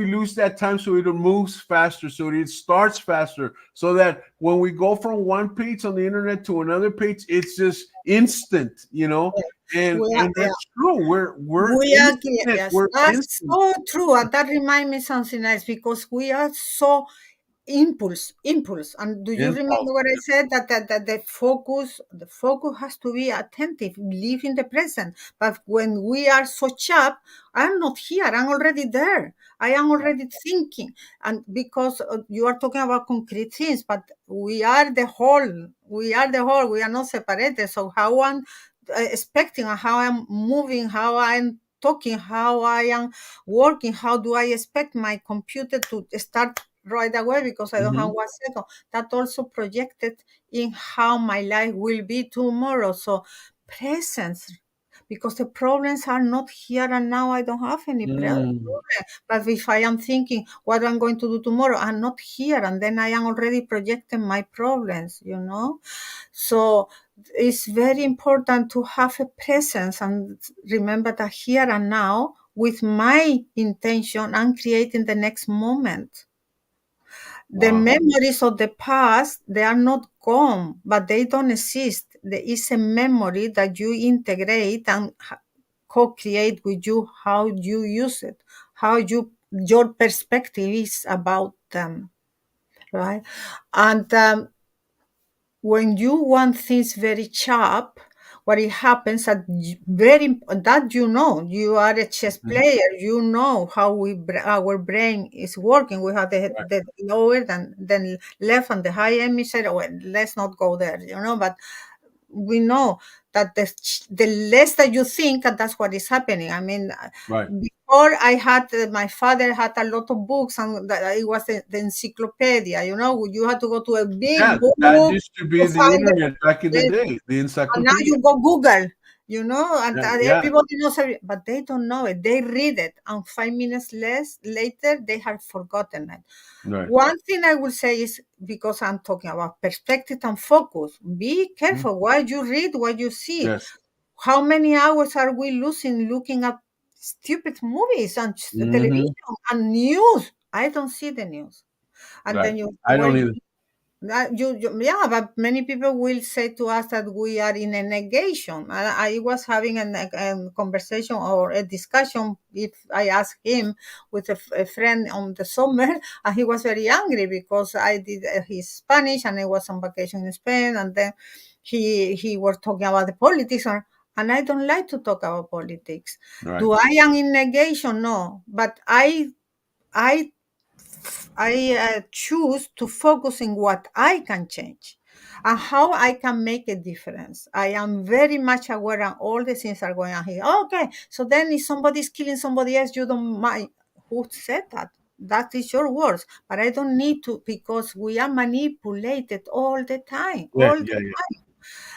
A: lose that time so it moves faster, so it starts faster, so that when we go from one page on the internet to another page, it's just instant,
B: yeah.
A: and
B: We are,
A: and
B: yeah.
A: that's true. We're
B: We are clear.
A: instant.
B: Yes,
A: We're
B: that's
A: instant.
B: so true. And that reminds me something else because we are so impulse. And do you
A: Impulse.
B: remember what I said that the focus has to be attentive, live in the present. But when we are so sharp, I'm not here, I'm already there, I am already thinking. And because you are talking about concrete things, but we are the whole, we are not separated. So how I'm expecting and how I'm moving, how I'm talking, how I am working, how do I expect my computer to start right away because I don't have
A: Mhm.
B: 1 second? That also projected in how my life will be tomorrow. So presence, because the problems are not here and now. I don't have any problem.
A: Mm.
B: But if I am thinking what I'm going to do tomorrow, I'm not here, and then I am already projecting my problems. So it's very important to have a presence and remember that here and now, with my intention, I'm creating the next moment. The
A: Wow.
B: memories of the past, they are not gone, but they don't exist. There is a memory that you integrate and co-create with you how you use it, how your perspective is about them, right? And when you want things very sharp, what it happens that you are a chess
A: Mhm.
B: player, how our brain is working. We have
A: Right.
B: the lower than left and the high hemisphere. Well, let's not go there, but we know that the less that you think, and that's what is happening. I mean,
A: Right.
B: before I had my father had a lot of books, and it was the encyclopedia. You had to go to a big
A: Yeah, that
B: book
A: used to
B: to
A: be the
B: find
A: internet back in the
B: it.
A: day, the
B: And now
A: encyclopedia.
B: you go Google, and,
A: Yeah,
B: and
A: yeah.
B: everybody knows but they don't know it. They read it, and 5 minutes less later, they have forgotten it.
A: Right.
B: One thing I will say is, because I'm talking about perspective and focus, be
A: Mhm.
B: careful what you read, what you see.
A: Yes.
B: How many hours are we losing looking at stupid movies and
A: Hmm.
B: television and news? I don't see the news. And
A: Right.
B: then you,
A: I
B: well,
A: don't either.
B: yeah, but many people will say to us that we are in a negation. I was having a conversation or a discussion, if I asked him, with a friend on the summer, and he was very angry because I did his Spanish and I was on vacation in Spain, and then he was talking about the politics, and I don't like to talk about politics.
A: Right.
B: Do I am in negation? No, but I choose to focus in what I can change and how I can make a difference. I am very much aware of all the things are going on here. Okay, so then if somebody's killing somebody else, you don't mind. Who said that? That is your words, but I don't need to, because we are manipulated all the time,
A: Yeah.
B: all the
A: Yeah. Yeah.
B: time.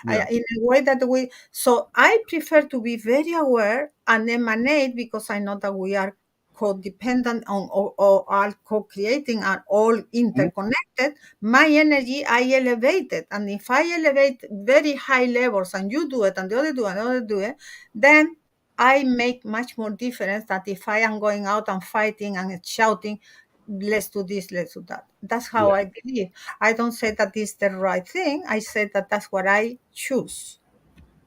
A: Yeah.
B: In a way that so I prefer to be very aware and emanate, because I know that we are codependent on, or are co-creating, and all
A: Mhm.
B: interconnected. My energy, I elevate it. And if I elevate very high levels and you do it and the other do it and the other do it, then I make much more difference than if I am going out and fighting and shouting, let's do this, let's do that. That's how
A: Yeah.
B: I believe. I don't say that is the right thing. I say that that's what I choose.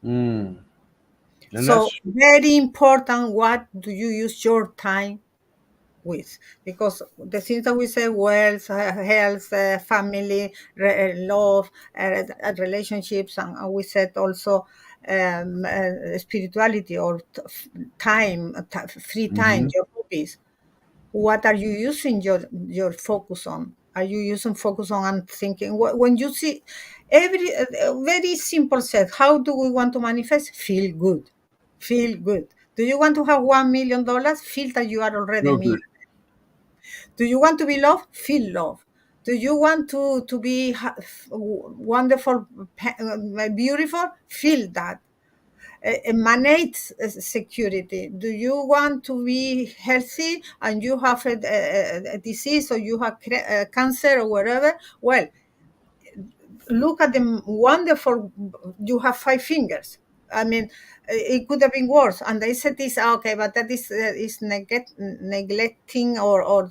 A: Mm. And
B: So
A: that's
B: very important. What do you use your time with? Because the things that we say, wealth, health, family, love, relationships, and we said also spirituality, or time, free time,
A: hmm
B: your hobbies. What are you using your focus on? Are you using focus on and thinking? When you see every very simple set, how do we want to manifest? Feel good. Feel good. Do you want to have $1 million? Feel that you are already
A: no
B: me.
A: good.
B: Do you want to be loved? Feel love. Do you want to be wonderful, beautiful? Feel that. emanate security. Do you want to be healthy and you have a disease, or you have cancer or whatever? Well, look at the wonderful, you have 5 fingers. I mean, it could have been worse. And they said this, okay, but that is neglecting or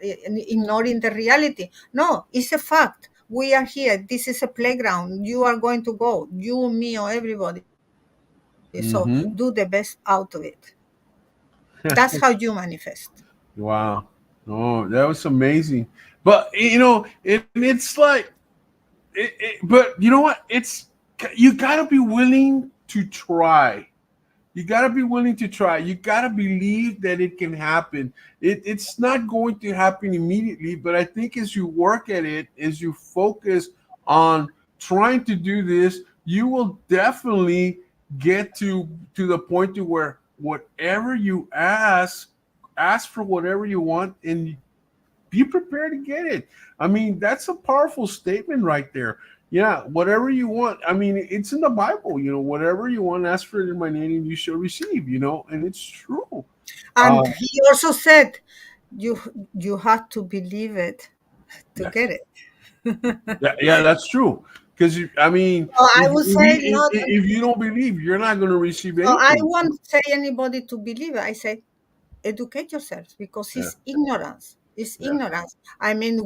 B: ignoring the reality. No, it's a fact. We are here. This is a playground. You are going to go, you, me, or everybody. So
A: Mm-hmm.
B: do the best out of it. That's how you manifest.
A: Wow. Oh, that was amazing. But it's like, but you know what? You gotta be willing to try. You gotta be willing to try. You gotta believe that it can happen. It's not going to happen immediately, but I think as you work at it, as you focus on trying to do this, you will definitely get to the point to where whatever you ask for whatever you want, and be prepared to get it. I mean, that's a powerful statement right there. Yeah, whatever you want. I mean, it's in the Bible, whatever you want, ask for it in my name and you shall receive, and it's true.
B: And
A: Uh,
B: he also said, you you have to believe it to
A: yes.
B: get it.
A: Yeah, that's true. Because, I mean,
B: So I
A: if,
B: would
A: if,
B: say
A: you,
B: not.
A: if you don't believe, you're not going to receive
B: So I
A: anything.
B: won't say anybody to believe it. I say educate yourself, because
A: Yeah,
B: it's ignorance. It's
A: yeah.
B: ignorance. I mean,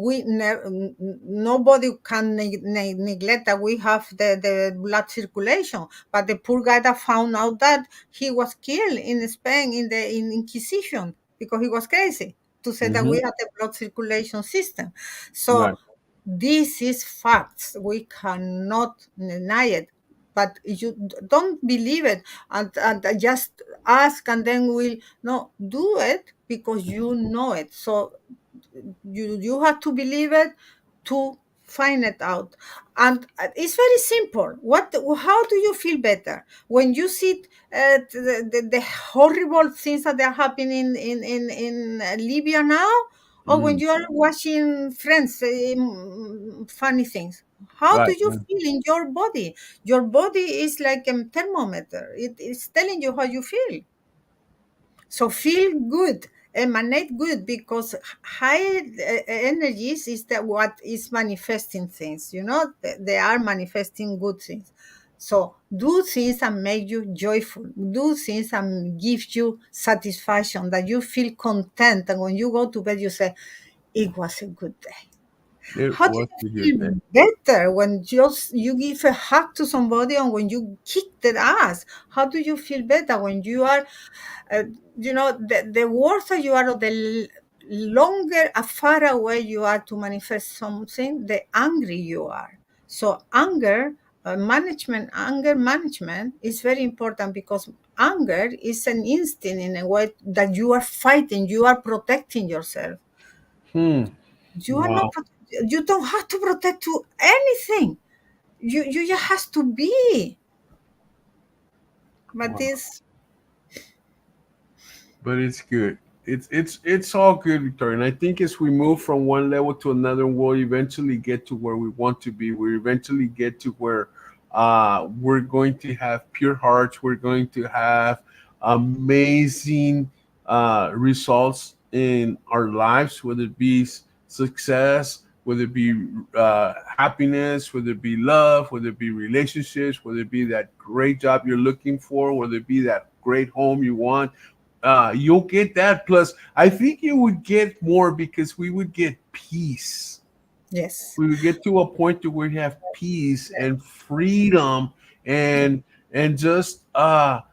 B: nobody can neglect that we have the blood circulation. But the poor guy that found out that he was killed in Spain in Inquisition because he was crazy to say that we
A: Hmm.
B: have the blood circulation system. So
A: Right.
B: this is facts. We cannot deny it. But you don't believe it, and just ask, and then we'll no do it because you know it. So you have to believe it to find it out. And it's very simple. How do you feel better when you see the horrible things that are happening in Libya now, or when
A: Mm.
B: you are watching Friends, funny things? How do
A: Right.
B: you feel in your body? Your body is like a thermometer. It is telling you how you feel. So feel good, emanate good, because high energies is that what is manifesting things. They are manifesting good things. So do things and make you joyful. Do things and give you satisfaction, that you feel content, and when you go to bed you say, it was a good day.
A: It
B: How do
A: was a
B: you
A: good day.
B: feel better when just you give a hug to somebody, and when you kick their ass? How do you feel better when you are, uh, the worse you are, or the longer far away you are to manifest something, the angry you are. So anger management is very important, because anger is an instinct, in a way that you are fighting, you are protecting yourself.
A: Hmm.
B: You are not
A: Wow.
B: you don't have to protect to anything. You just has to be. But
A: Wow.
B: this,
A: But it's good. It's all good, Victoria. And I think as we move from one level to another, we'll eventually get to where we want to be. We eventually get to where we're going to have pure hearts. We're going to have amazing results in our lives, whether it be success, whether it be happiness, whether it be love, whether it be relationships, whether it be that great job you're looking for, whether it be that great home you want. You'll get that. Plus, I think you would get more because we would get peace.
B: yes.
A: We would get to a point to where we have peace and freedom and just a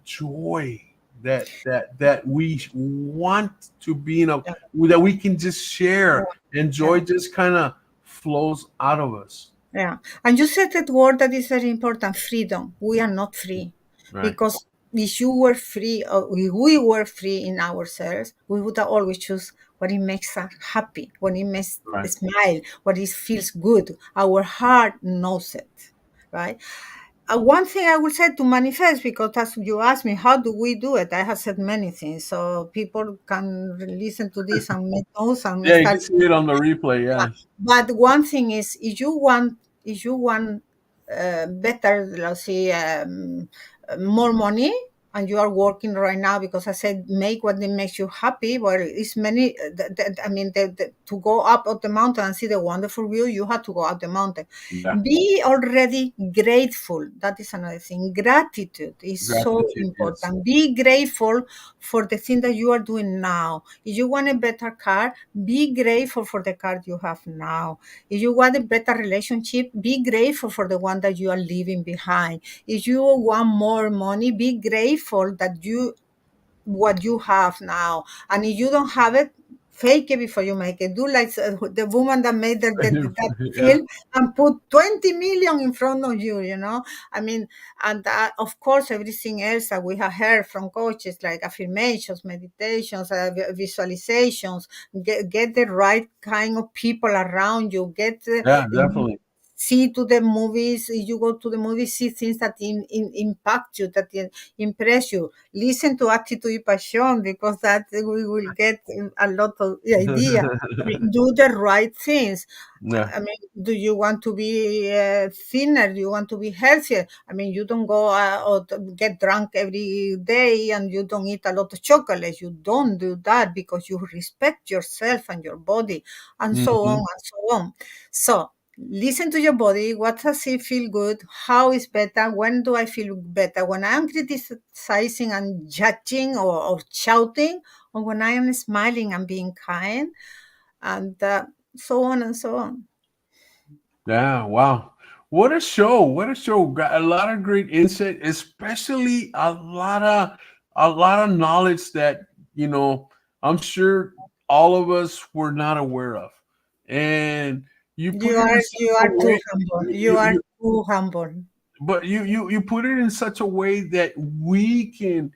A: joy that we want to be in a
B: Yeah,
A: that we can just
B: yeah,
A: share, and joy
B: yeah.
A: just kind of flows out of us.
B: Yeah. And you said that word that is very important, freedom. We are not free,
A: Right,
B: because if you were free, or if we were free in ourselves, we would always choose what it makes us happy, what it makes
A: right.
B: us smile, what it feels good. Our heart knows it, right? One thing I would say to manifest, because as you asked me, how do we do it? I have said many things, so people can listen to this and make notes and
A: Yeah, you can
B: start.
A: see it on the replay.
B: Yeah.
A: Yeah.
B: But one thing is, if you want better, let's see, more money, and you are working right now, because I said make what makes you happy. Well, it's many. To go up the mountain and see the wonderful view, you have to go up the mountain.
A: Yeah.
B: Be already grateful. That is another thing. Gratitude is so
A: Gratitude, yes.
B: important. Be grateful for the thing that you are doing now. If you want a better car, be grateful for the car you have now. If you want a better relationship, be grateful for the one that you are leaving behind. If you want more money, be grateful that what you have now. And if you don't have it, fake it before you make it. Do like the woman that made that
A: Yeah.
B: film and put 20 million in front of you, I mean, and of course, everything else that we have heard from coaches, like affirmations, meditations, visualizations, get the right kind of people around you,
A: Yeah, definitely.
B: see to the movies. You go to the movies, see things that impact you, that impress you. Listen to Actitud y Pasión, because that we will get a lot of idea. I mean, do the right things.
A: Yeah.
B: I mean, do you want to be thinner? Do you want to be healthier? I mean, you don't go or get drunk every day, and you don't eat a lot of chocolate. You don't do that, because you respect yourself and your body, and so on
A: Mhm.
B: and so on. So listen to your body. What does it feel good? How is better? When do I feel better? When I am criticizing and judging, or shouting, or when I am smiling and being kind, and so on and so on.
A: Yeah, wow. What a show. What a show. Got a lot of great insight, especially a lot of knowledge that, I'm sure all of us were not aware of. And you put
B: You
A: it in
B: are
A: such
B: you
A: a
B: are too
A: way,
B: humble. You
A: you,
B: are
A: you,
B: too humble.
A: but you put it in such a way that we can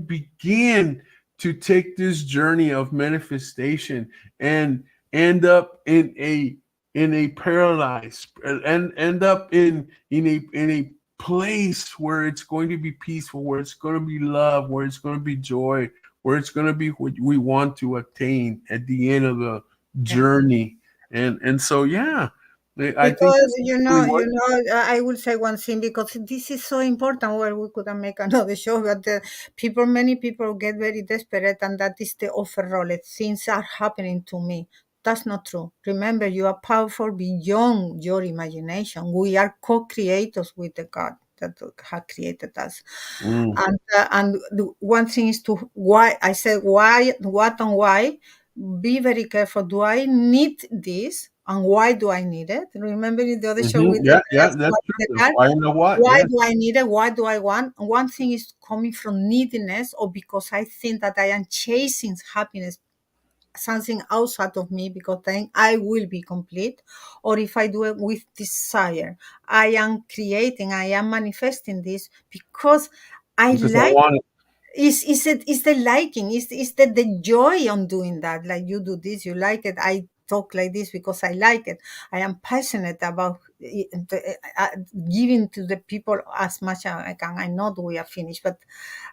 A: begin to take this journey of manifestation and end up in a paradise, and end up in a place where it's going to be peaceful, where it's going to be love, where it's going to be joy, where it's going to be what we want to attain at the end of the
B: Yeah.
A: journey. And so, yeah, I think
B: Because
A: that's really what.
B: I will say one thing, because this is so important. Well, we couldn't make another show, but many people get very desperate, and that is the overall. Things are happening to me. That's not true. Remember, you are powerful beyond your imagination. We are co-creators with the God that has created us.
A: Mm,
B: And the one thing is to why I said why, what, and why. Be very careful. Do I need this? And why do I need it? Remember in the other show
A: mhm.
B: with
A: Yeah, yeah,
B: why
A: that's
B: the
A: true.
B: car?
A: I know what.
B: Why
A: Yeah.
B: do I need it? Why do I want? And one thing is coming from neediness, or because I think that I am chasing happiness, something outside of me, because then I will be complete. Or if I do it with desire, I am creating, I am manifesting this because I
A: Because I
B: like.
A: want it.
B: Is the liking, is the joy on doing that. Like, you do this, you like it. I talk like this because I like it. I am passionate about giving to the people as much as I can. I know that we are finished, but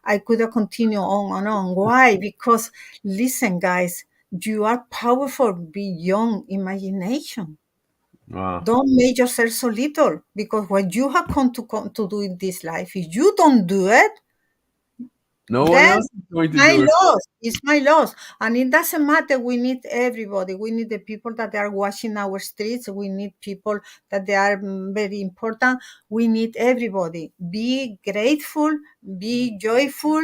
B: I could continue on and on. Why? Because listen, guys, you are powerful beyond imagination.
A: Wow.
B: Don't make yourself so little, because what you have come to do in this life, if you don't do it,
A: No one
B: then
A: else is going to
B: my
A: do it for
B: loss. It's my loss. And it doesn't matter. We need everybody. We need the people that are washing our streets. We need people that they are very important. We need everybody. Be grateful, be joyful,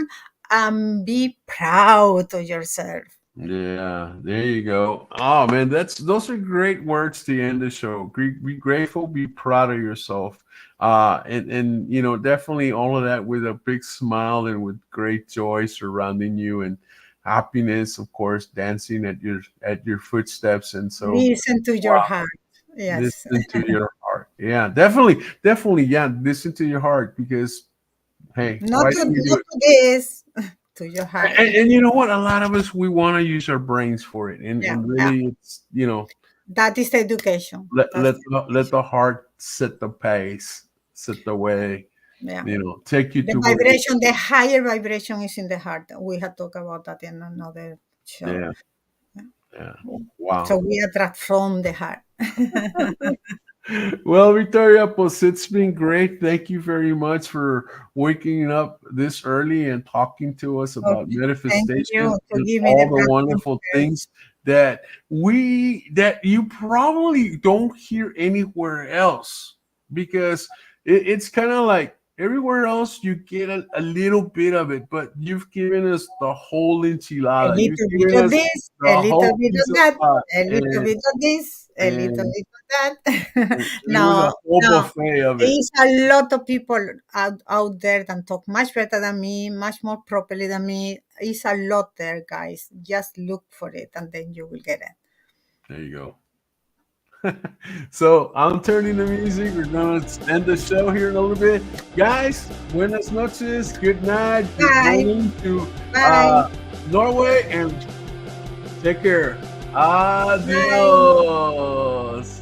B: and be proud of yourself.
A: you. Yeah, there you go. Oh man, those are great words to end the show. Be grateful, be proud of yourself. And definitely all of that with a big smile and with great joy surrounding you, and happiness, of course, dancing at your footsteps. And so,
B: Listen to your
A: wow,
B: heart. Yes.
A: listen to your heart. Yeah, definitely, yeah, listen to your heart, because hey, why do we do
B: Not
A: it?
B: to this, to your heart.
A: And you know what? A lot of us, we want to use our brains for it, and
B: Yeah.
A: and
B: Yeah.
A: really, it's
B: That is the education.
A: let
B: That's
A: let the, let the heart set the pace, set the way,
B: yeah.
A: take you
B: The
A: to where you.
B: vibration, the higher vibration is in the heart. We had talked about that in another show.
A: Yeah, yeah.
B: So
A: Wow.
B: we attract from the heart.
A: Well, Victoria, pues it's been great. Thank you very much for waking up this early and talking to us about
B: Okay. Thank
A: manifestation
B: you to
A: and
B: give me the
A: all the
B: platform
A: wonderful
B: to share.
A: things that you probably don't hear anywhere else because it's kind of like everywhere else you get a little bit of it, but you've given us the whole
B: A
A: enchilada. You've
B: little bit
A: given
B: of
A: us
B: this, a
A: the
B: little
A: whole
B: bit
A: piece
B: of
A: of
B: that,
A: pie,
B: a little bit of this, a little
A: and
B: bit of that.
A: it was a
B: No,
A: whole
B: no.
A: buffet of it.
B: There's a lot of people out there that talk much better than me, much more properly than me. It's a lot there, guys. Just look for it and then you will get it.
A: There you go. So I'm turning the music. We're gonna end the show here in a little bit, guys. Buenas noches. Good night. Good
B: Bye.
A: morning to
B: Bye.
A: Norway, and take care.
B: Bye.
A: Adios.